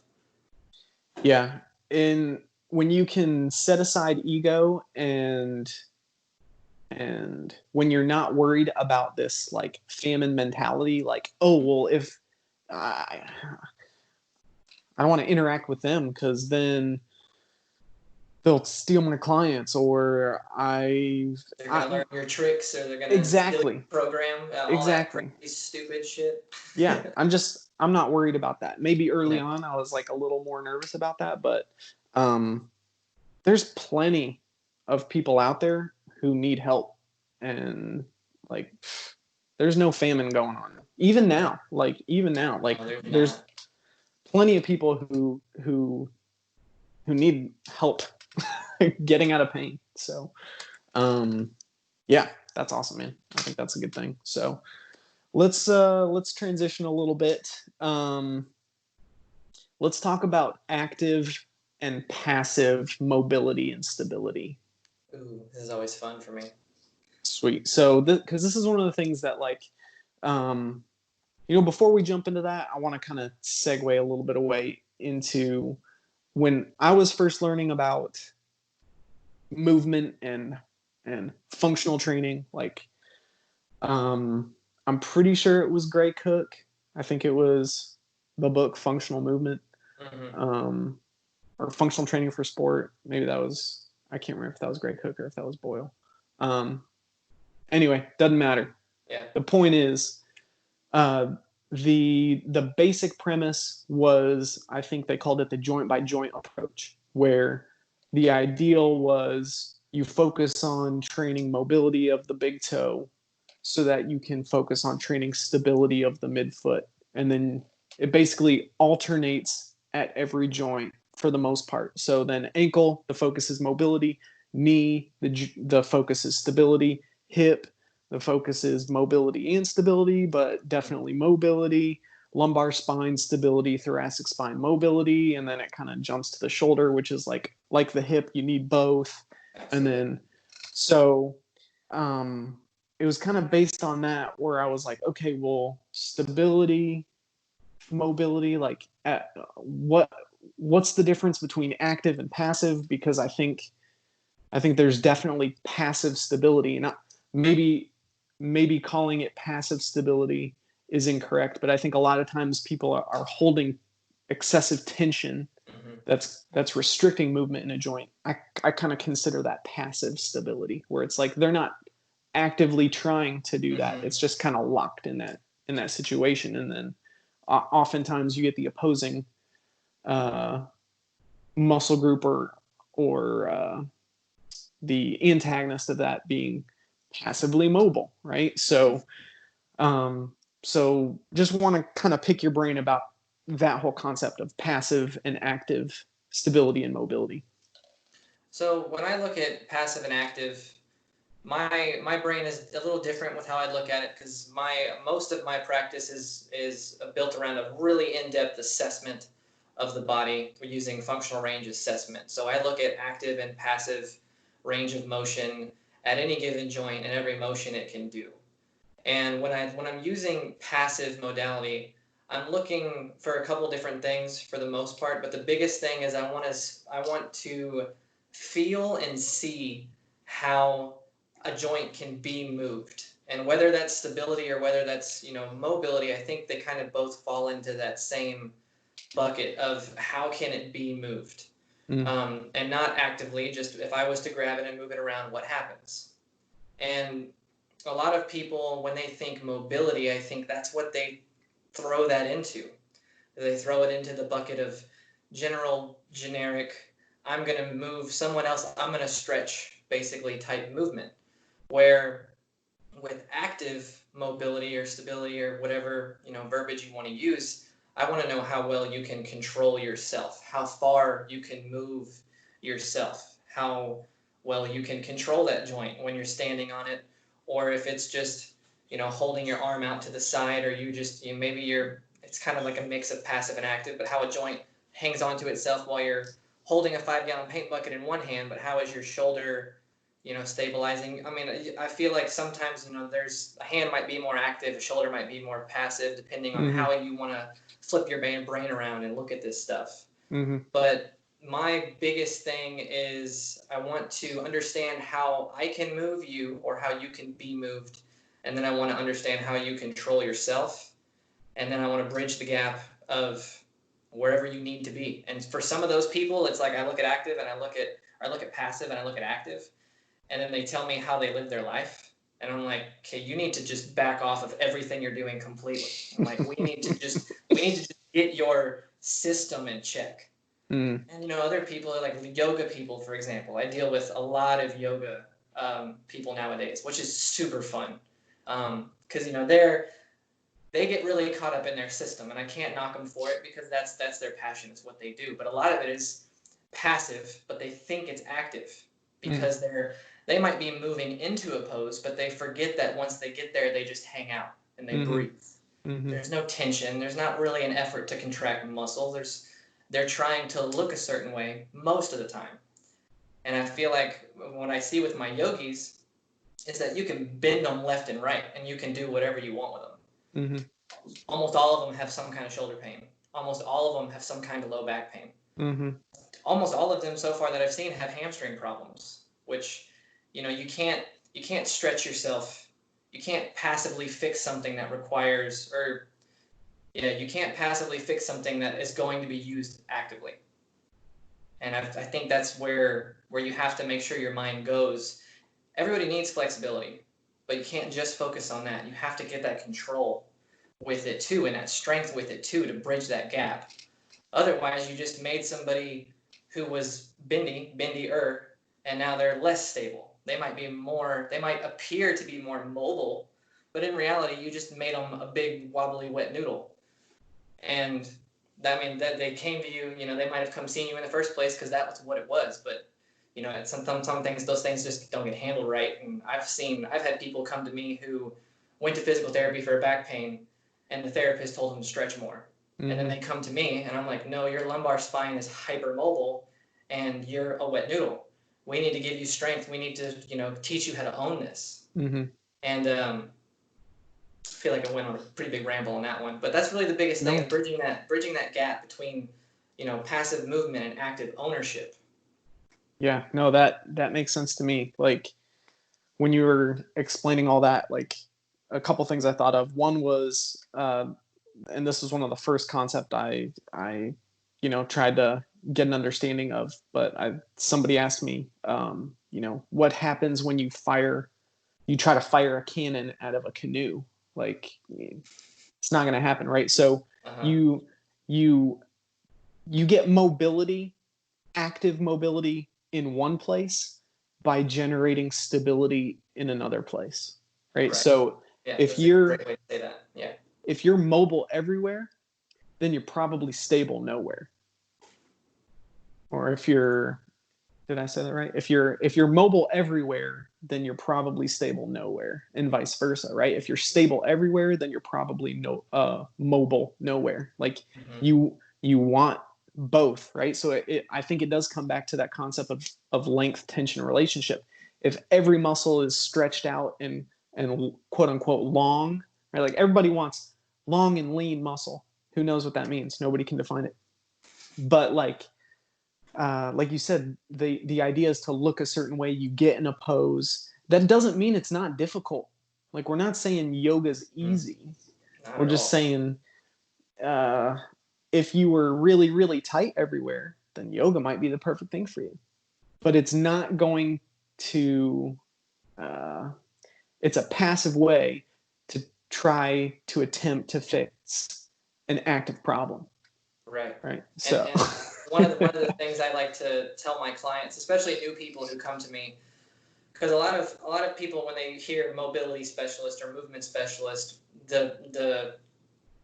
[SPEAKER 1] Yeah. And when you can set aside ego and And when you're not worried about this like famine mentality, like, oh, well, if I, I don't want to interact with them because then they'll steal my clients, or
[SPEAKER 2] they're gonna learn your tricks, or they're gonna steal your
[SPEAKER 1] exactly,
[SPEAKER 2] program, all that
[SPEAKER 1] exactly.
[SPEAKER 2] crazy stupid shit.
[SPEAKER 1] Yeah, I'm not worried about that. Maybe early
[SPEAKER 2] No.
[SPEAKER 1] on I was like a little more nervous about that, but um, there's plenty of people out there who need help, and like there's no famine going on. Even now, like
[SPEAKER 2] No, there's
[SPEAKER 1] there's
[SPEAKER 2] not.
[SPEAKER 1] plenty of people who need help getting out of pain. So, yeah, that's awesome, man. I think that's a good thing. So, let's transition a little bit. Let's talk about active and passive mobility and stability.
[SPEAKER 2] Ooh, this is always fun for me.
[SPEAKER 1] Sweet. So, because this is one of the things that like, um, before we jump into that, I want to kind of segue a little bit away into when I was first learning about movement and functional training. Like, I'm pretty sure it was Gray Cook. I think it was the book Functional Movement,
[SPEAKER 2] Mm-hmm.
[SPEAKER 1] or Functional Training for Sport. Maybe that was, I can't remember if that was Gray Cook or if that was Boyle. Anyway, doesn't matter.
[SPEAKER 2] Yeah.
[SPEAKER 1] The point is, uh, the basic premise was, I think they called it the joint by joint approach, where the ideal was you focus on training mobility of the big toe so that you can focus on training stability of the midfoot. And then it basically alternates at every joint for the most part. So then ankle, the focus is mobility; knee, the focus is stability; hip, the focus is mobility and stability, but definitely mobility; lumbar spine stability, thoracic spine mobility, and then it kind of jumps to the shoulder, which is like the hip, you need both. And
[SPEAKER 2] Absolutely.
[SPEAKER 1] then so um it was kind of based on that where I was like, okay, well, stability, mobility, like what's the difference between active and passive? Because I think there's definitely passive stability. Not maybe calling it passive stability is incorrect, but I think a lot of times people are holding excessive tension
[SPEAKER 2] Mm-hmm.
[SPEAKER 1] that's restricting movement in a joint. I kind of consider that passive stability, where it's like they're not actively trying to do that.
[SPEAKER 2] Mm-hmm.
[SPEAKER 1] It's just kind of locked in that situation, and then oftentimes you get the opposing uh, muscle group or the antagonist of that being passively mobile, right? Um, so just want to kind of pick your brain about that whole concept of passive and active stability and mobility.
[SPEAKER 2] So when I look at passive and active, my brain is a little different with how I look at it, because most of my practice is built around a really in-depth assessment of the body. We're using functional range assessment. So I look at active and passive range of motion at any given joint and every motion it can do. And when I'm using passive modality, I'm looking for a couple different things for the most part, but the biggest thing is I want to feel and see how a joint can be moved. And whether that's stability or whether that's, mobility, I think they kind of both fall into that same bucket of how can it be moved.
[SPEAKER 1] Mm.
[SPEAKER 2] And not actively, just if I was to grab it and move it around, what happens? And a lot of people, when they think mobility, I think that's what they throw that into. They throw it into the bucket of generic, I'm going to move someone else, I'm going to stretch, basically, type movement. Where with active mobility or stability or whatever, verbiage you want to use, I want to know how well you can control yourself, how far you can move yourself, how well you can control that joint when you're standing on it, or if it's just, holding your arm out to the side, or maybe it's kind of like a mix of passive and active, but how a joint hangs onto itself while you're holding a 5-gallon paint bucket in one hand, but how is your shoulder, stabilizing. I mean, I feel like sometimes, there's a hand might be more active, a shoulder might be more passive, depending on
[SPEAKER 1] Mm-hmm.
[SPEAKER 2] how you want to flip your brain around and look at this stuff.
[SPEAKER 1] Mm-hmm.
[SPEAKER 2] But my biggest thing is I want to understand how I can move you or how you can be moved. And then I want to understand how you control yourself. And then I want to bridge the gap of wherever you need to be. And for some of those people, it's like I look at active and I look at passive and I look at active. And then they tell me how they live their life. And I'm like, okay, you need to just back off of everything you're doing completely. I'm like, we need to just get your system in check.
[SPEAKER 1] Mm.
[SPEAKER 2] And other people, like yoga people, for example. I deal with a lot of yoga people nowadays, which is super fun. Because they get really caught up in their system, and I can't knock them for it because that's their passion. It's what they do. But a lot of it is passive, but they think it's active because they might be moving into a pose, but they forget that once they get there, they just hang out and they breathe. There's no tension. There's not really an effort to contract muscle. They're trying to look a certain way most of the time. And I feel like what I see with my yogis is that you can bend them left and right, and you can do whatever you want with them. Almost all of them have some kind of shoulder pain. Almost all of them have some kind of low back pain. Almost all of them so far that I've seen have hamstring problems, which, you can't stretch yourself. You can't passively fix something that requires, or you can't passively fix something that is going to be used actively. And I think that's where you have to make sure your mind goes. Everybody needs flexibility, but you can't just focus on that. You have to get that control with it too, and that strength with it too, to bridge that gap. Otherwise, you just made somebody who was bendier, and now they're less stable. They might appear to be more mobile, but in reality, you just made them a big wobbly wet noodle. And that they came to you, they might have come seeing you in the first place because that was what it was. But some things, those things just don't get handled right. And I've had people come to me who went to physical therapy for back pain, and the therapist told them to stretch more. And then they come to me, and I'm like, no, your lumbar spine is hypermobile, and you're a wet noodle. We need to give you strength. We need to, teach you how to own this. And I feel like I went on a pretty big ramble on that one, but that's really the biggest thing: bridging that gap between, passive movement and active ownership.
[SPEAKER 1] Yeah, no, that makes sense to me. Like when you were explaining all that, like a couple things I thought of. One was, and this was one of the first concept I tried to get an understanding of, but somebody asked me, what happens when you try to fire a cannon out of a canoe? Like it's not going to happen, right? So you get mobility, active mobility in one place by generating stability in another place, right? So if you're
[SPEAKER 2] great way to say that. Yeah.
[SPEAKER 1] If you're mobile everywhere, then you're probably stable nowhere. Or did I say that right? If you're mobile everywhere, then you're probably stable nowhere, and vice versa, right? If you're stable everywhere, then you're probably mobile nowhere. Like you want both, right? So I think it does come back to that concept of length tension relationship. If every muscle is stretched out and quote unquote long, right? Like everybody wants long and lean muscle. Who knows what that means? Nobody can define it. But like you said, the idea is to look a certain way. You get in a pose. That doesn't mean it's not difficult. Like we're not saying yoga's easy. We're just saying if you were really, really tight everywhere, then yoga might be the perfect thing for you. But it's not going to. It's a passive way to try to attempt to fix an active problem.
[SPEAKER 2] Right.
[SPEAKER 1] So
[SPEAKER 2] and one of the things I like to tell my clients, especially new people who come to me, because a lot of people, when they hear mobility specialist or movement specialist, the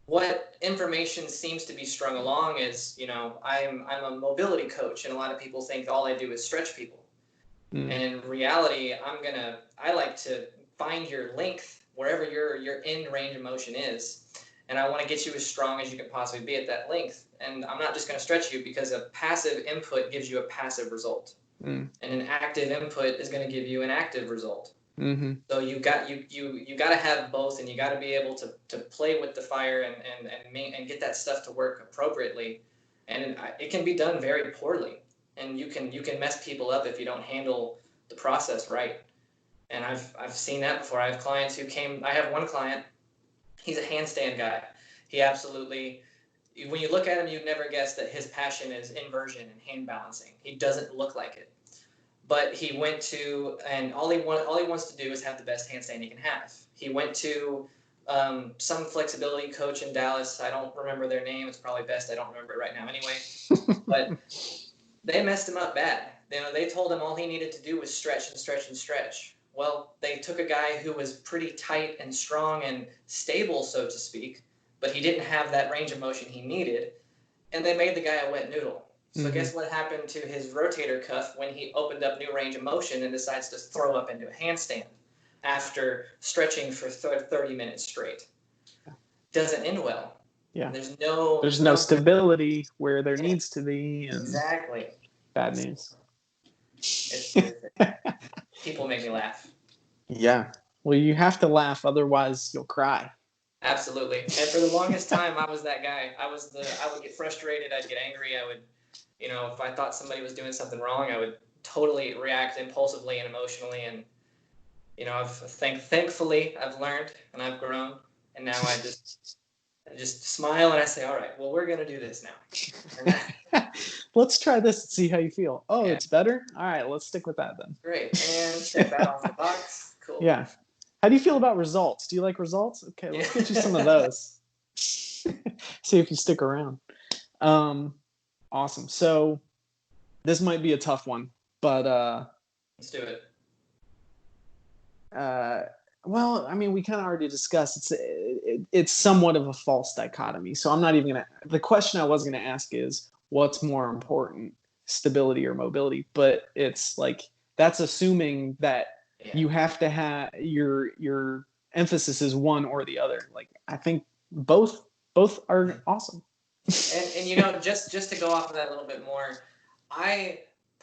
[SPEAKER 2] what information seems to be strung along is, I'm a mobility coach, and a lot of people think all I do is stretch people. And in reality, I like to find your length wherever your end range of motion is. And I want to get you as strong as you can possibly be at that length. And I'm not just going to stretch you, because a passive input gives you a passive result. And an active input is going to give you an active result. So you got to have both, and you got to be able to play with the fire and get that stuff to work appropriately. And it can be done very poorly. and you can mess people up if you don't handle the process right. And I've seen that before. I have clients who came. I have one client. He's a handstand guy. He absolutely. When you look at him, you'd never guess that his passion is inversion and hand balancing. He doesn't look like it, but he went to, and all he wants to do is have the best handstand he can have. He went to some flexibility coach in Dallas. I don't remember their name. It's probably best I don't remember it right now anyway. But they messed him up bad. You know, they told him all he needed to do was stretch and stretch and stretch. Well, they took a guy who was pretty tight and strong and stable, so to speak, but he didn't have that range of motion he needed, and they made the guy a wet noodle. So guess what happened to his rotator cuff when he opened up new range of motion and decides to throw up into a handstand after stretching for 30 minutes straight? Doesn't end well.
[SPEAKER 1] Yeah.
[SPEAKER 2] There's
[SPEAKER 1] no stability where there needs to be. And
[SPEAKER 2] exactly.
[SPEAKER 1] Bad news.
[SPEAKER 2] People make me laugh.
[SPEAKER 1] Yeah. Well, you have to laugh, otherwise you'll cry.
[SPEAKER 2] Absolutely. And for the longest time, I was that guy. I would get frustrated. I'd get angry. I would, if I thought somebody was doing something wrong, I would totally react impulsively and emotionally. And, thankfully, I've learned and I've grown. And now I just smile and I say, all right, well, we're going to do this now.
[SPEAKER 1] Let's try this and see how you feel. Oh, yeah. It's better? All right, let's stick with that then.
[SPEAKER 2] Great. And check that off the box. Cool.
[SPEAKER 1] Yeah. How do you feel about results? Do you like results? Okay, let's get you some of those. See if you stick around. Awesome. So this might be a tough one, but
[SPEAKER 2] let's do it.
[SPEAKER 1] Well, I mean, we kind of already discussed it's somewhat of a false dichotomy. So I'm not even gonna. The question I was gonna ask is, what's more important, stability or mobility? But it's like that's assuming that you have to have your emphasis is one or the other. Like I think both are awesome.
[SPEAKER 2] And just to go off of that a little bit more, I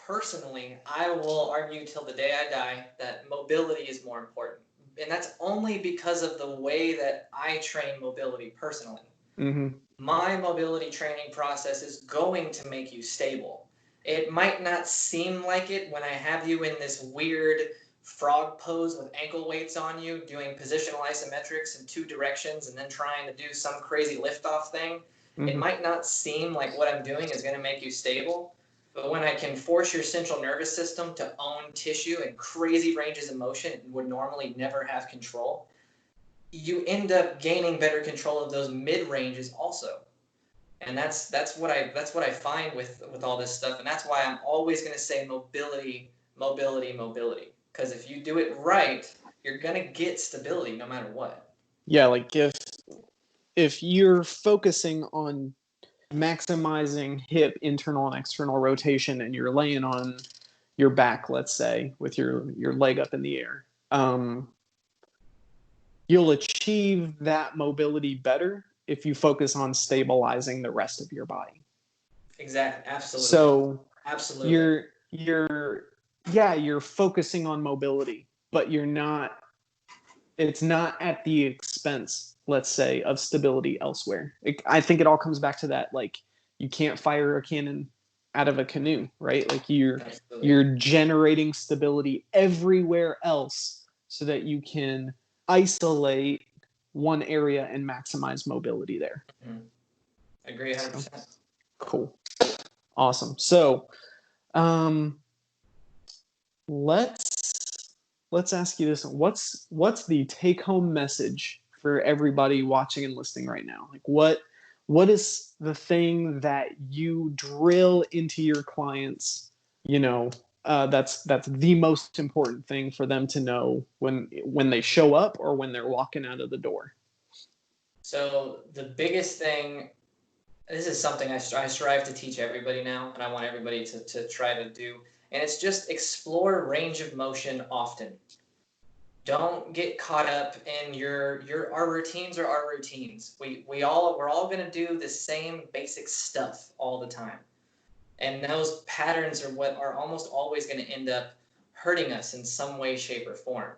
[SPEAKER 2] will argue till the day I die that mobility is more important. And that's only because of the way that I train mobility personally.
[SPEAKER 1] Mm-hmm.
[SPEAKER 2] My mobility training process is going to make you stable. It might not seem like it when I have you in this weird frog pose with ankle weights on you, doing positional isometrics in two directions and then trying to do some crazy liftoff thing. Mm-hmm. It might not seem like what I'm doing is going to make you stable. But when I can force your central nervous system to own tissue in crazy ranges of motion it would normally never have control, you end up gaining better control of those mid ranges also. And that's what I find with all this stuff. And that's why I'm always going to say mobility. Because if you do it right, you're going to get stability no matter what.
[SPEAKER 1] Yeah, like if you're focusing on maximizing hip internal and external rotation and you're laying on your back, let's say, with your leg up in the air, you'll achieve that mobility better if you focus on stabilizing the rest of your body.
[SPEAKER 2] Exactly. Absolutely.
[SPEAKER 1] So
[SPEAKER 2] absolutely,
[SPEAKER 1] you're focusing on mobility, but it's not at the expense, let's say, of stability elsewhere. I think it all comes back to that, like, you can't fire a cannon out of a canoe, right? Like you're generating stability everywhere else so that you can isolate one area and maximize mobility there.
[SPEAKER 2] Mm-hmm. I agree 100%.
[SPEAKER 1] Cool. Awesome. So let's ask you this one. What's the take-home message for everybody watching and listening right now? Like what is the thing that you drill into your clients, that's the most important thing for them to know when they show up or when they're walking out of the door?
[SPEAKER 2] So the biggest thing, this is something I strive to teach everybody now, and I want everybody to try to do, and it's just explore range of motion often. Don't get caught up in our routines are our routines. We're all going to do the same basic stuff all the time. And those patterns are what are almost always going to end up hurting us in some way, shape, or form.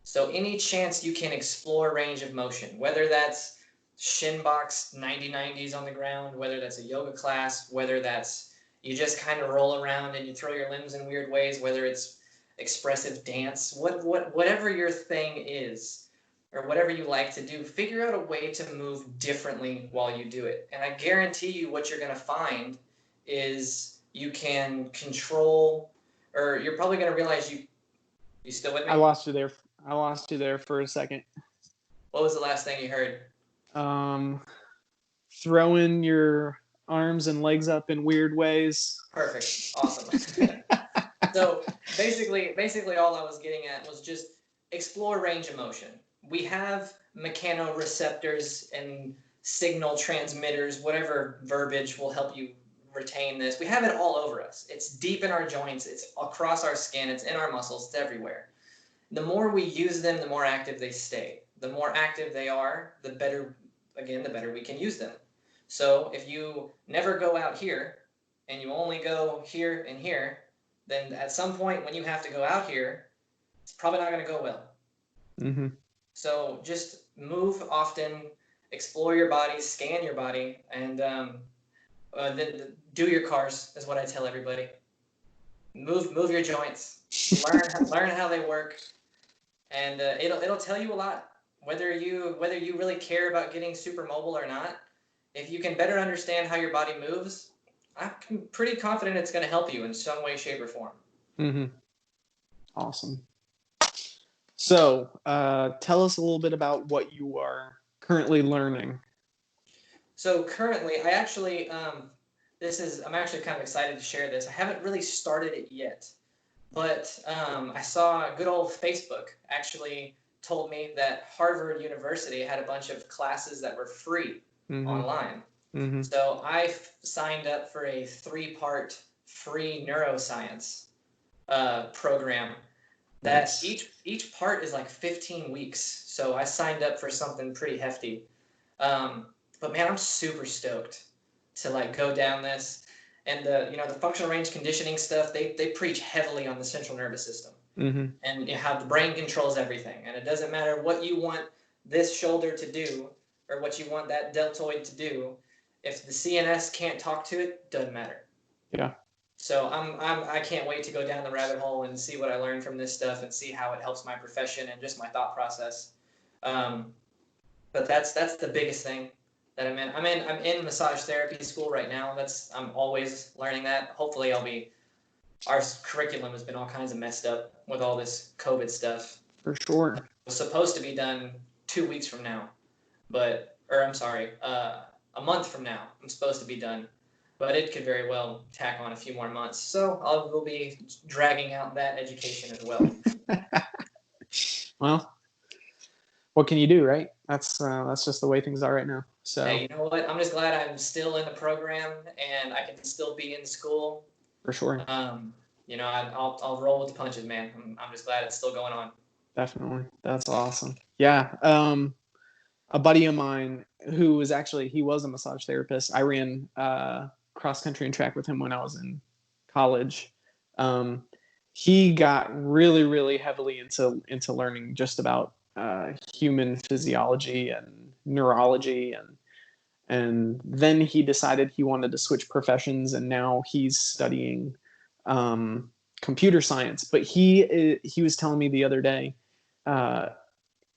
[SPEAKER 2] So any chance you can explore range of motion, whether that's shin box 90-90s on the ground, whether that's a yoga class, whether that's you just kind of roll around and you throw your limbs in weird ways, whether it's expressive dance, whatever your thing is, or whatever you like to do, figure out a way to move differently while you do it. And I guarantee you what you're going to find is you can control, or you're probably going to realize you still with me?
[SPEAKER 1] I lost you there for a second.
[SPEAKER 2] What was the last thing you heard?
[SPEAKER 1] Throwing your arms and legs up in weird ways.
[SPEAKER 2] Perfect. Awesome. So basically all I was getting at was just explore range of motion. We have mechanoreceptors and signal transmitters, whatever verbiage will help you retain this. We have it all over us. It's deep in our joints. It's across our skin. It's in our muscles. It's everywhere. The more we use them, the more active they stay. The more active they are, the better we can use them. So if you never go out here and you only go here and here, then at some point when you have to go out here, it's probably not going to go well.
[SPEAKER 1] Mm-hmm.
[SPEAKER 2] So just move often, explore your body, scan your body, and then do your cars is what I tell everybody. Move your joints, learn how they work, and it'll tell you a lot. Whether you really care about getting super mobile or not, if you can better understand how your body moves, I'm pretty confident it's going to help you in some way, shape, or form.
[SPEAKER 1] Mm-hmm. Awesome. So, tell us a little bit about what you are currently learning.
[SPEAKER 2] So currently, I actually, I'm actually kind of excited to share this. I haven't really started it yet, but I saw good old Facebook actually told me that Harvard University had a bunch of classes that were free online.
[SPEAKER 1] Mm-hmm.
[SPEAKER 2] So I signed up for a 3-part free neuroscience program that each part is like 15 weeks. So I signed up for something pretty hefty. But man, I'm super stoked to like go down this. And the functional range conditioning stuff, they preach heavily on the central nervous system.
[SPEAKER 1] Mm-hmm.
[SPEAKER 2] And how the brain controls everything. And it doesn't matter what you want this shoulder to do or what you want that deltoid to do. If the CNS can't talk to it, doesn't matter.
[SPEAKER 1] Yeah.
[SPEAKER 2] So I can't wait to go down the rabbit hole and see what I learned from this stuff and see how it helps my profession and just my thought process. But that's the biggest thing that I'm in. I'm in massage therapy school right now. I'm always learning that. Hopefully our curriculum has been all kinds of messed up with all this COVID stuff.
[SPEAKER 1] For sure.
[SPEAKER 2] It was supposed to be done 2 weeks from now, a month from now. I'm supposed to be done, but it could very well tack on a few more months. So we'll be dragging out that education as well.
[SPEAKER 1] Well, what can you do, right? That's just the way things are right now. So
[SPEAKER 2] hey, you know what? I'm just glad I'm still in the program and I can still be in school.
[SPEAKER 1] For sure.
[SPEAKER 2] I'll roll with the punches, man. I'm just glad it's still going on.
[SPEAKER 1] Definitely. That's awesome. Yeah. A buddy of mine who was he was a massage therapist. I ran cross country and track with him when I was in college. He got really, really heavily into learning just about human physiology and neurology, and then he decided he wanted to switch professions, and now he's studying computer science. But he was telling me the other day,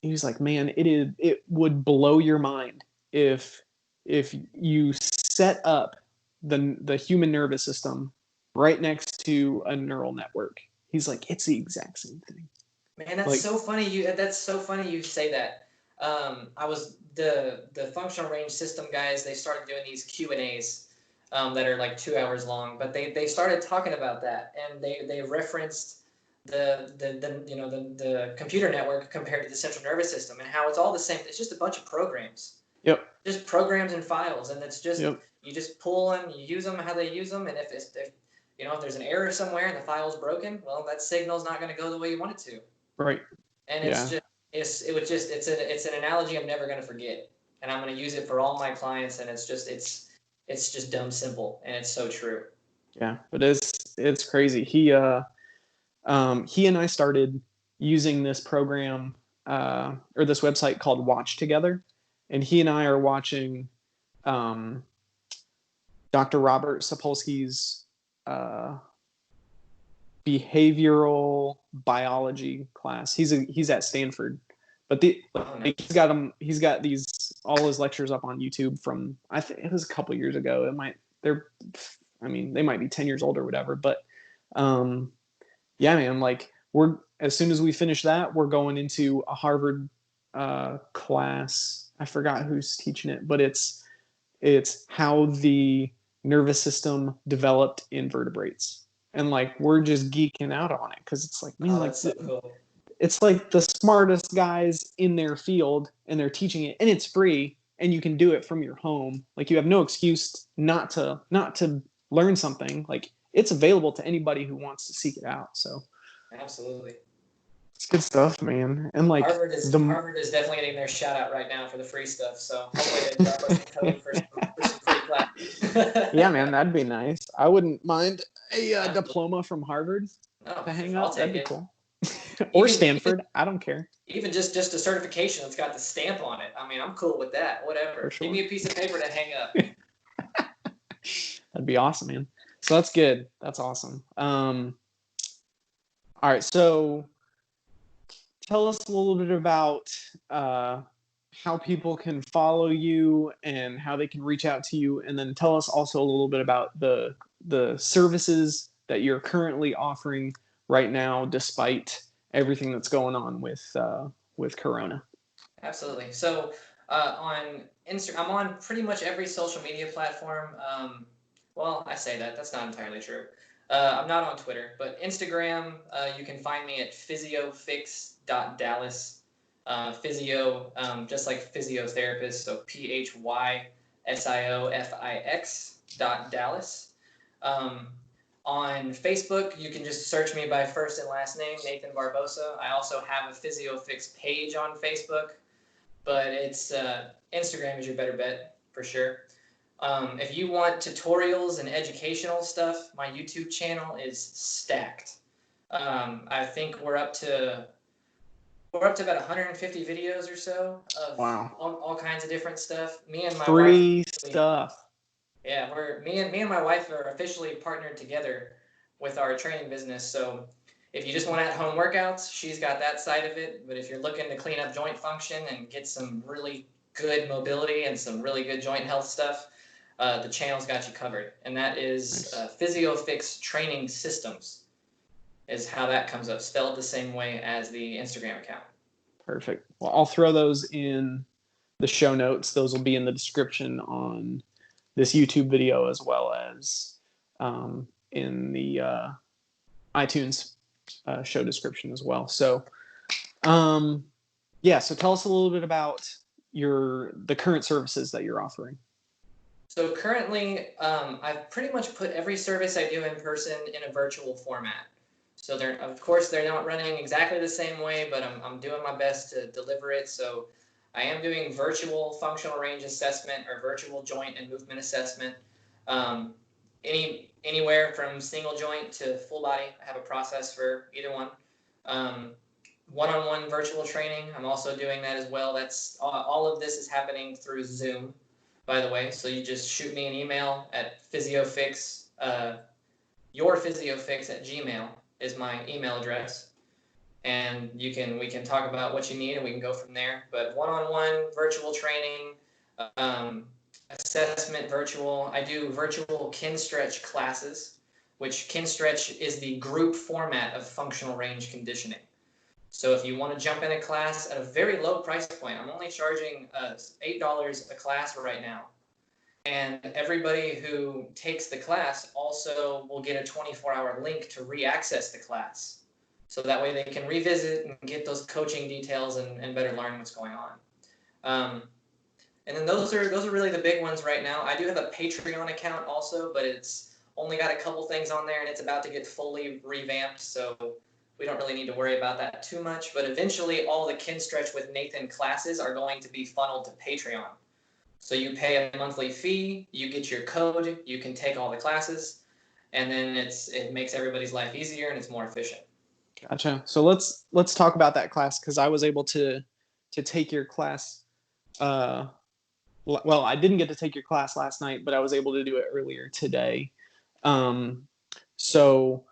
[SPEAKER 1] he was like, man, it would blow your mind if you set up the human nervous system right next to a neural network. He's like, it's the exact same thing.
[SPEAKER 2] Man, that's so funny. That's so funny you say that. I was the functional range system guys. They started doing these Q&As that are like 2 hours long. But they started talking about that, and they referenced the computer network compared to the central nervous system, and how it's all the same. It's just a bunch of programs.
[SPEAKER 1] Yep.
[SPEAKER 2] Just programs and files, and it's just you just pull them, you use them how they use them, and if there's an error somewhere and the file's broken, well, that signal's not going to go the way you want it to.
[SPEAKER 1] Right.
[SPEAKER 2] And it's an analogy I'm never going to forget, and I'm going to use it for all my clients, and it's just dumb simple, and it's so true.
[SPEAKER 1] Yeah, but it's crazy. He and I started using this program or this website called Watch Together, and he and I are watching Dr. Robert Sapolsky's uh, behavioral biology class. He's at Stanford, but
[SPEAKER 2] Nice.
[SPEAKER 1] he's got these all his lectures up on YouTube from, I think it was a couple years ago. They might be 10 years old or whatever, but yeah, man, like as soon as we finish that, we're going into a Harvard class. I forgot who's teaching it, but it's how the nervous system developed in vertebrates. And like we're just geeking out on it because it's like, man,
[SPEAKER 2] That's so cool.
[SPEAKER 1] it's like the smartest guys in their field and they're teaching it, and it's free, and you can do it from your home. Like you have no excuse not to learn something. Like it's available to anybody who wants to seek it out. So
[SPEAKER 2] Absolutely.
[SPEAKER 1] it's good stuff, man. And like
[SPEAKER 2] Harvard is definitely getting their shout out right now for the free stuff. So hopefully they drop us some code for some free classes.
[SPEAKER 1] Yeah, man, that'd be nice. I wouldn't mind a diploma from Harvard to hang up. That'd be cool. Or Stanford, I don't care.
[SPEAKER 2] Even just a certification that's got the stamp on it. I mean, I'm cool with that. Whatever. Sure. Give me a piece of paper to hang up.
[SPEAKER 1] That'd be awesome, man. So that's good. That's awesome. All right, so tell us a little bit about how people can follow you and how they can reach out to you, and then tell us also a little bit about the services that you're currently offering right now, despite everything that's going on with Corona.
[SPEAKER 2] Absolutely. So on Instagram, I'm on pretty much every social media platform. Well, I say that's not entirely true. I'm not on Twitter, but Instagram, you can find me at physiofix.dallas. Physio, just like physiotherapist, so PHYSIOFIX.Dallas. On Facebook, you can just search me by first and last name, Nathan Barbosa. I also have a PhysioFix page on Facebook, but it's Instagram is your better bet for sure. If you want tutorials and educational stuff, my YouTube channel is stacked. I think we're up to about 150 videos or so of all kinds of different stuff. Me and my
[SPEAKER 1] free stuff.
[SPEAKER 2] Yeah, me and my wife are officially partnered together with our training business. So if you just want at-home workouts, she's got that side of it. But if you're looking to clean up joint function and get some really good mobility and some really good joint health stuff, the channel's got you covered. And that is PhysioFix Training Systems is how that comes up, spelled the same way as the Instagram account.
[SPEAKER 1] Perfect. Well, I'll throw those in the show notes. Those will be in the description on this YouTube video, as well as in the iTunes show description as well. So, yeah. So tell us a little bit about the current services that you're offering.
[SPEAKER 2] So currently, I've pretty much put every service I do in person in a virtual format. So they're not running exactly the same way, but I'm doing my best to deliver it. So I am doing virtual functional range assessment or virtual joint and movement assessment. Anywhere from single joint to full body. I have a process for either one. One-on-one virtual training, I'm also doing that as well. That's all of this is happening through Zoom, by the way. So you just shoot me an email at PhysioFix, yourphysiofix@gmail is my email address. And we can talk about what you need and we can go from there. But one-on-one virtual training, assessment virtual. I do virtual Kinstretch classes, which Kinstretch is the group format of functional range conditioning. So if you want to jump in a class at a very low price point, I'm only charging $8 a class right now. And everybody who takes the class also will get a 24-hour link to re-access the class. So that way they can revisit and get those coaching details and better learn what's going on. And then those are really the big ones right now. I do have a Patreon account also, but it's only got a couple things on there and it's about to get fully revamped. So we don't really need to worry about that too much. But eventually all the Kinstretch with Nathan classes are going to be funneled to Patreon. So you pay a monthly fee, you get your code, you can take all the classes, and then it makes everybody's life easier and it's more efficient.
[SPEAKER 1] Gotcha. So let's talk about that class, because I was able to take your class. Well, I didn't get to take your class last night, but I was able to do it earlier today. So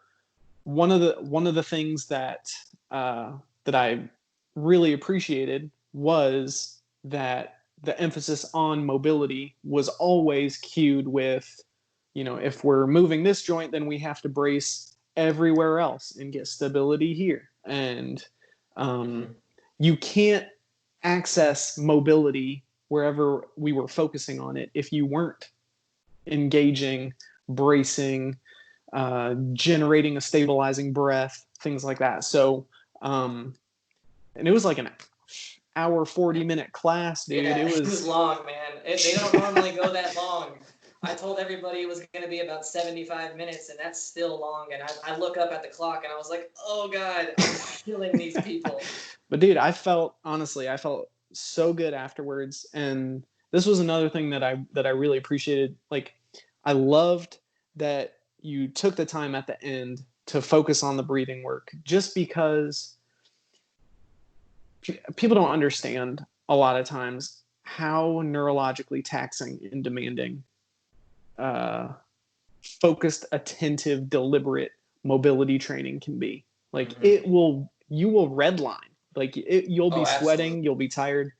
[SPEAKER 1] one of the things that that I really appreciated was that the emphasis on mobility was always cued with, if we're moving this joint, then we have to brace everywhere else and get stability here. And you can't access mobility wherever we were focusing on it if you weren't engaging, bracing, generating a stabilizing breath, things like that. So, and it was like an hour, 40-minute class, dude.
[SPEAKER 2] Yeah,
[SPEAKER 1] It
[SPEAKER 2] it was long, man. They don't normally go that long. I told everybody it was going to be about 75 minutes, and that's still long. And I look up at the clock, and I was like, oh, God, I'm killing these people.
[SPEAKER 1] But, dude, honestly, I felt so good afterwards. And this was another thing that I really appreciated. Like, I loved that you took the time at the end to focus on the breathing work, just because people don't understand a lot of times how neurologically taxing and demanding focused, attentive, deliberate mobility training can be. Like you will redline, like you'll be sweating,
[SPEAKER 2] absolutely.
[SPEAKER 1] you'll be tired.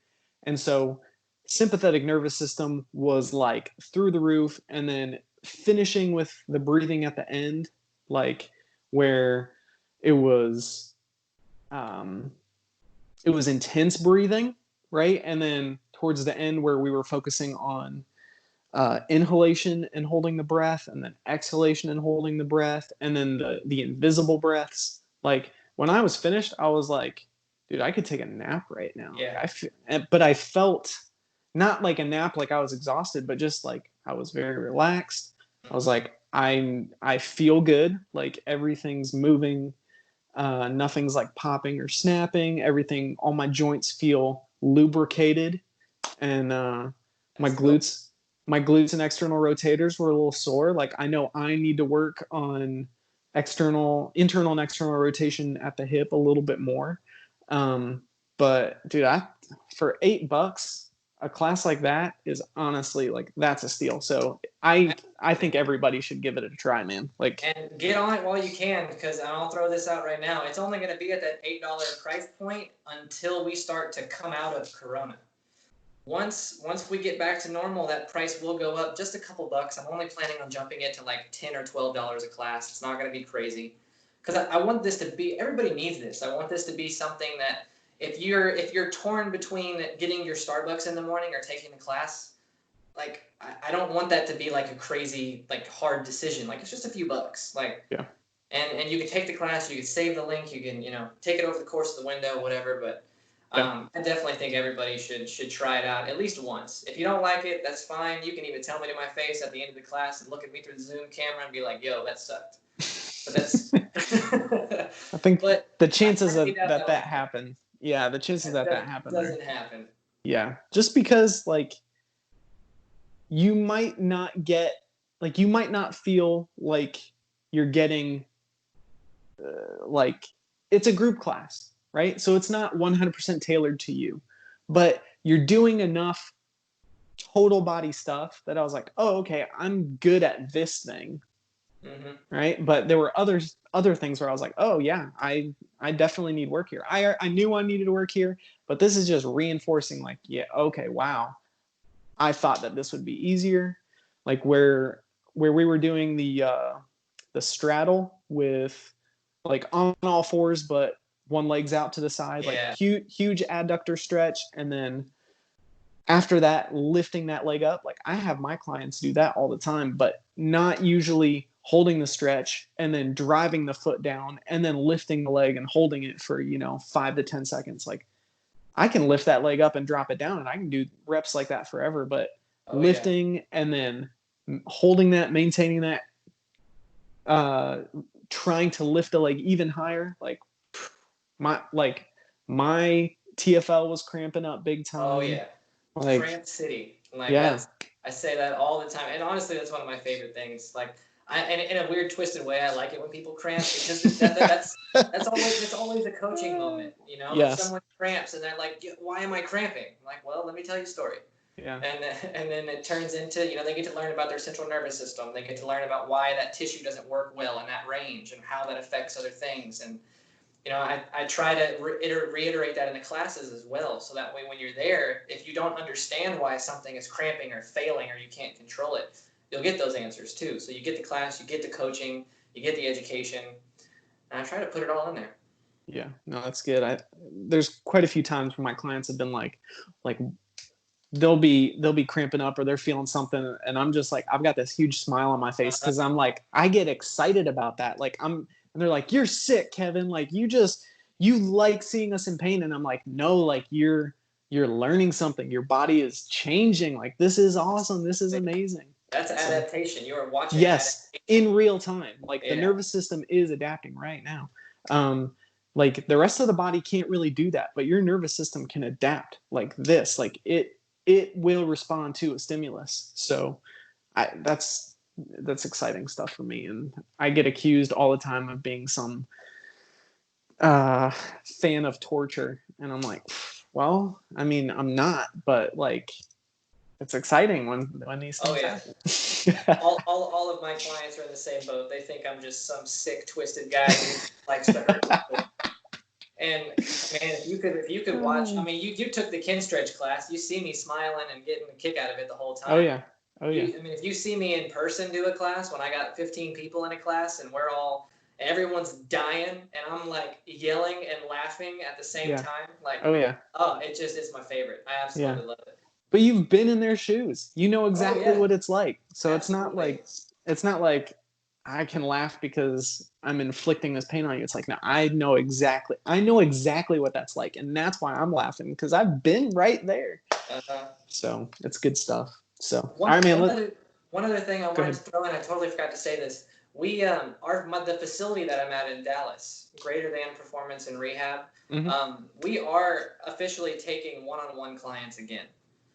[SPEAKER 1] And so sympathetic nervous system was like through the roof. And then finishing with the breathing at the end, like where it was intense breathing, right? And then towards the end where we were focusing on inhalation and holding the breath, and then exhalation and holding the breath, and then the invisible breaths. Like when I was finished, I was like, dude, I could take a nap right now.
[SPEAKER 2] Yeah.
[SPEAKER 1] But I felt not like a nap, like I was exhausted, but just like I was very relaxed. I was like, I feel good. Like everything's moving. Nothing's like popping or snapping. Everything, all my joints feel lubricated, and my glutes and external rotators were a little sore. Like I know I need to work on internal and external rotation at the hip a little bit more. But dude, for $8, a class like that is honestly like, that's a steal. So I think everybody should give it a try, man. Like,
[SPEAKER 2] and get on it while you can, because I'll throw this out right now. It's only going to be at that $8 price point until we start to come out of Corona. Once we get back to normal, that price will go up just a couple bucks. I'm only planning on jumping it to like $10 or $12 a class. It's not going to be crazy, because I want this to be, everybody needs this. I want this to be something that if you're torn between getting your Starbucks in the morning or taking the class, like I don't want that to be like a crazy, like hard decision. Like it's just a few bucks. Like
[SPEAKER 1] yeah.
[SPEAKER 2] And you can take the class, you can save the link, you can take it over the course of the window, whatever. But I definitely think everybody should try it out at least once. If you don't like it, that's fine. You can even tell me to my face at the end of the class and look at me through the Zoom camera and be like, "Yo, that sucked." But that's.
[SPEAKER 1] I think the chances that happens. Yeah, the chances that happen
[SPEAKER 2] doesn't happen.
[SPEAKER 1] Yeah, just because like you might not feel like you're getting like it's a group class, right? So it's not 100% tailored to you, but you're doing enough total body stuff that I was like, oh, okay, I'm good at this thing. Right. But there were other things where I was like, oh yeah, I definitely need work here. I knew I needed to work here, but this is just reinforcing like, yeah, okay, wow. I thought that this would be easier. Like where we were doing the straddle with like on all fours, but one leg's out to the side, like huge adductor stretch. And then after that, lifting that leg up. Like I have my clients do that all the time, but not usually holding the stretch and then driving the foot down and then lifting the leg and holding it for 5 to 10 seconds. Like I can lift that leg up and drop it down, and I can do reps like that forever. But lifting and then holding that, maintaining that, trying to lift the leg even higher, like my TFL was cramping up big time.
[SPEAKER 2] Oh yeah. Like, Cramp City. Like I say that all the time, and honestly, that's one of my favorite things. Like, and in a weird, twisted way, I like it when people cramp, because that's always a coaching moment, If someone cramps and they're like, "Why am I cramping?" I'm like, well, let me tell you a story.
[SPEAKER 1] Yeah.
[SPEAKER 2] And then it turns into, you know, they get to learn about their central nervous system. They get to learn about why that tissue doesn't work well in that range and how that affects other things. And, you know, I try to reiterate that in the classes as well. So that way, when you're there, if you don't understand why something is cramping or failing or you can't control it, you'll get those answers too. So you get the class, you get the coaching, you get the education, and I try to put it all in there.
[SPEAKER 1] Yeah, no, that's good. There's quite a few times where my clients have been like they'll be cramping up or they're feeling something, and I'm just like, I've got this huge smile on my face because I'm like, I get excited about that. Like and they're like, you're sick, Kevin. Like you like seeing us in pain, and I'm like, no, like you're learning something. Your body is changing. Like this is awesome. This is amazing.
[SPEAKER 2] That's adaptation. You are watching
[SPEAKER 1] Yes,
[SPEAKER 2] adaptation.
[SPEAKER 1] in real time. Like the nervous system is adapting right now. Like the rest of the body can't really do that, but your nervous system can adapt like this. Like it will respond to a stimulus. So that's exciting stuff for me. And I get accused all the time of being some fan of torture, and I'm like, well, I mean, I'm not, but like it's exciting when these things happen.
[SPEAKER 2] all of my clients are in the same boat. They think I'm just some sick, twisted guy who likes to hurt people. And man, if you could watch, I mean, you took the Kinstretch class. You see me smiling and getting a kick out of it the whole time.
[SPEAKER 1] Oh yeah. Oh yeah.
[SPEAKER 2] I mean, if you see me in person do a class when I got 15 people in a class and everyone's dying and I'm like yelling and laughing at the same time, like,
[SPEAKER 1] oh yeah,
[SPEAKER 2] it's my favorite. I absolutely love it.
[SPEAKER 1] But you've been in their shoes. You know exactly what it's like. So
[SPEAKER 2] Absolutely.
[SPEAKER 1] it's not like I can laugh because I'm inflicting this pain on you. It's like, no, I know exactly what that's like. And that's why I'm laughing, because I've been right there. So it's good stuff. So
[SPEAKER 2] one other thing I wanted to throw in, I totally forgot to say this. We the facility that I'm at in Dallas, Greater Than Performance and Rehab, we are officially taking one-on-one clients again.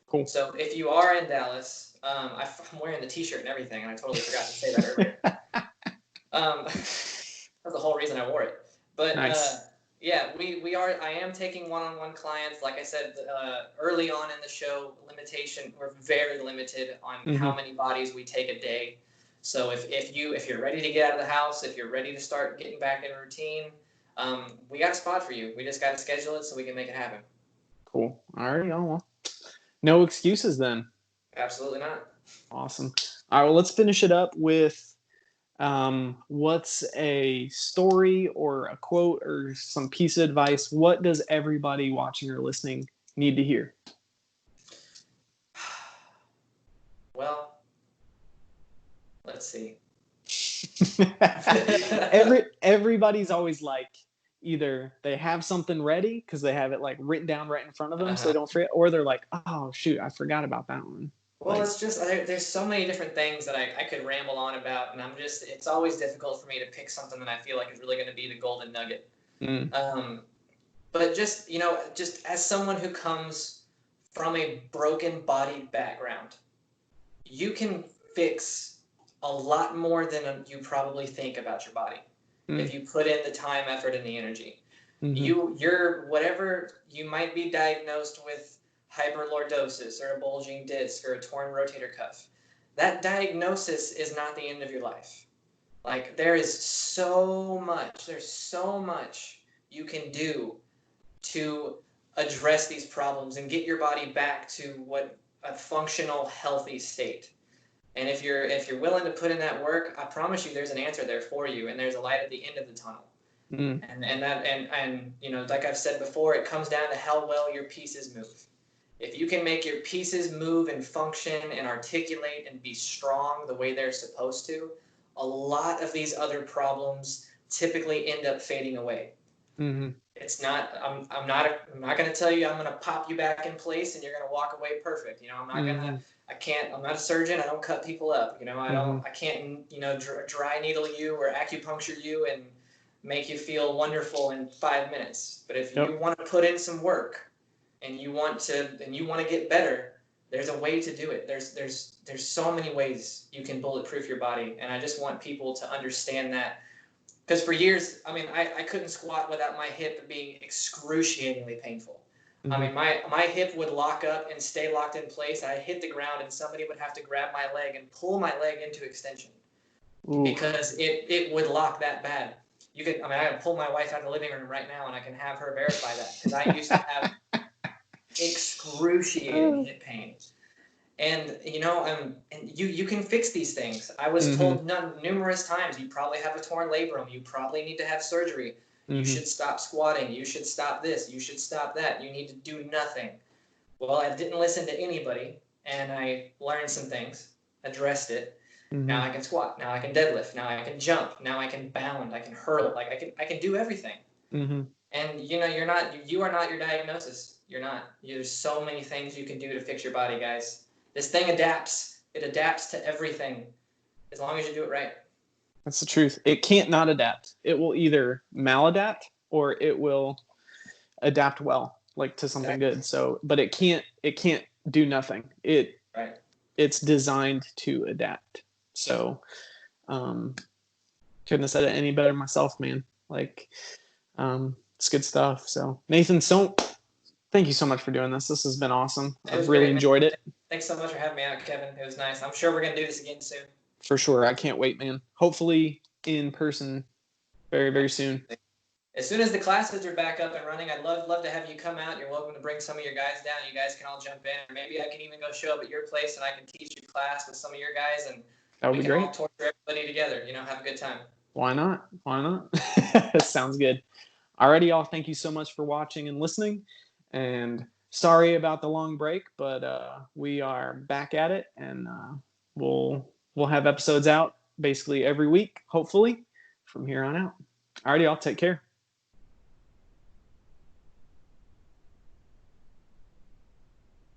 [SPEAKER 1] Cool.
[SPEAKER 2] So if you are in Dallas, I'm wearing the T-shirt and everything, and I totally forgot to say that earlier. That's the whole reason I wore it. But nice. I am taking one-on-one clients. Like I said early on in the show, we're very limited on how many bodies we take a day. So if you're ready to get out of the house, if you're ready to start getting back in routine, we got a spot for you. We just got to schedule it so we can make it happen.
[SPEAKER 1] Cool. All right. Oh, well. No excuses then.
[SPEAKER 2] Absolutely not.
[SPEAKER 1] Awesome. All right. Well, let's finish it up with what's a story or a quote or some piece of advice? What does everybody watching or listening need to hear?
[SPEAKER 2] Well, let's see.
[SPEAKER 1] Everybody's always like, either they have something ready because they have it like written down right in front of them so they don't forget, or they're like, oh shoot, I forgot about that one.
[SPEAKER 2] Well, it's just there's so many different things that I could ramble on about, and it's always difficult for me to pick something that I feel like is really going to be the golden nugget. But just as someone who comes from a broken body background, you can fix a lot more than you probably think about your body if you put in the time, effort, and the energy. You're whatever you might be diagnosed with, hyperlordosis or a bulging disc or a torn rotator cuff. That diagnosis is not the end of your life. Like there's so much you can do to address these problems and get your body back to what a functional, healthy state. And if you're willing to put in that work, I promise you there's an answer there for you, and there's a light at the end of the tunnel. And like I've said before, it comes down to how well your pieces move. If you can make your pieces move and function and articulate and be strong the way they're supposed to, a lot of these other problems typically end up fading away. It's not. I'm not going to tell you I'm going to pop you back in place and you're going to walk away perfect. I'm not going to. I can't. I'm not a surgeon. I don't cut people up. I can't. Dry needle you or acupuncture you and make you feel wonderful in 5 minutes. But if you want to put in some work, and you want to get better, there's a way to do it. There's so many ways you can bulletproof your body, and I just want people to understand that. Because for years, I mean, I couldn't squat without my hip being excruciatingly painful. I mean, my hip would lock up and stay locked in place. I'd hit the ground, and somebody would have to grab my leg and pull my leg into extension because it would lock that bad. I can pull my wife out of the living room right now, and I can have her verify that because I used to have excruciating hip pain. And you can fix these things. I was told numerous times, you probably have a torn labrum. You probably need to have surgery. You should stop squatting. You should stop this. You should stop that. You need to do nothing. Well, I didn't listen to anybody, and I learned some things, addressed it. Now I can squat. Now I can deadlift. Now I can jump. Now I can bound. I can hurl. Like I can do everything. And you are not your diagnosis. You're not. There's so many things you can do to fix your body, guys. This thing adapts. It adapts to everything as long as you do it right.
[SPEAKER 1] That's the truth. It can't not adapt. It will either maladapt or it will adapt well, like to something good. So, but it can't do nothing. It's designed to adapt. So, couldn't have said it any better myself, man. Like, it's good stuff. So, Nathan, thank you so much for doing this. This has been awesome. I've really enjoyed it.
[SPEAKER 2] Thanks so much for having me out, Kevin. It was nice. I'm sure we're going to do this again soon.
[SPEAKER 1] For sure. I can't wait, man. Hopefully in person very, very soon.
[SPEAKER 2] As soon as the classes are back up and running, I'd love to have you come out. You're welcome to bring some of your guys down. You guys can all jump in. Or maybe I can even go show up at your place and I can teach your class with some of your guys. And
[SPEAKER 1] that would be great.
[SPEAKER 2] All torture everybody together. Have a good time.
[SPEAKER 1] Why not? Sounds good. Alrighty, y'all. Thank you so much for watching and listening. And sorry about the long break, but we are back at it, and we'll have episodes out basically every week, hopefully, from here on out. Alrighty, y'all. Take care.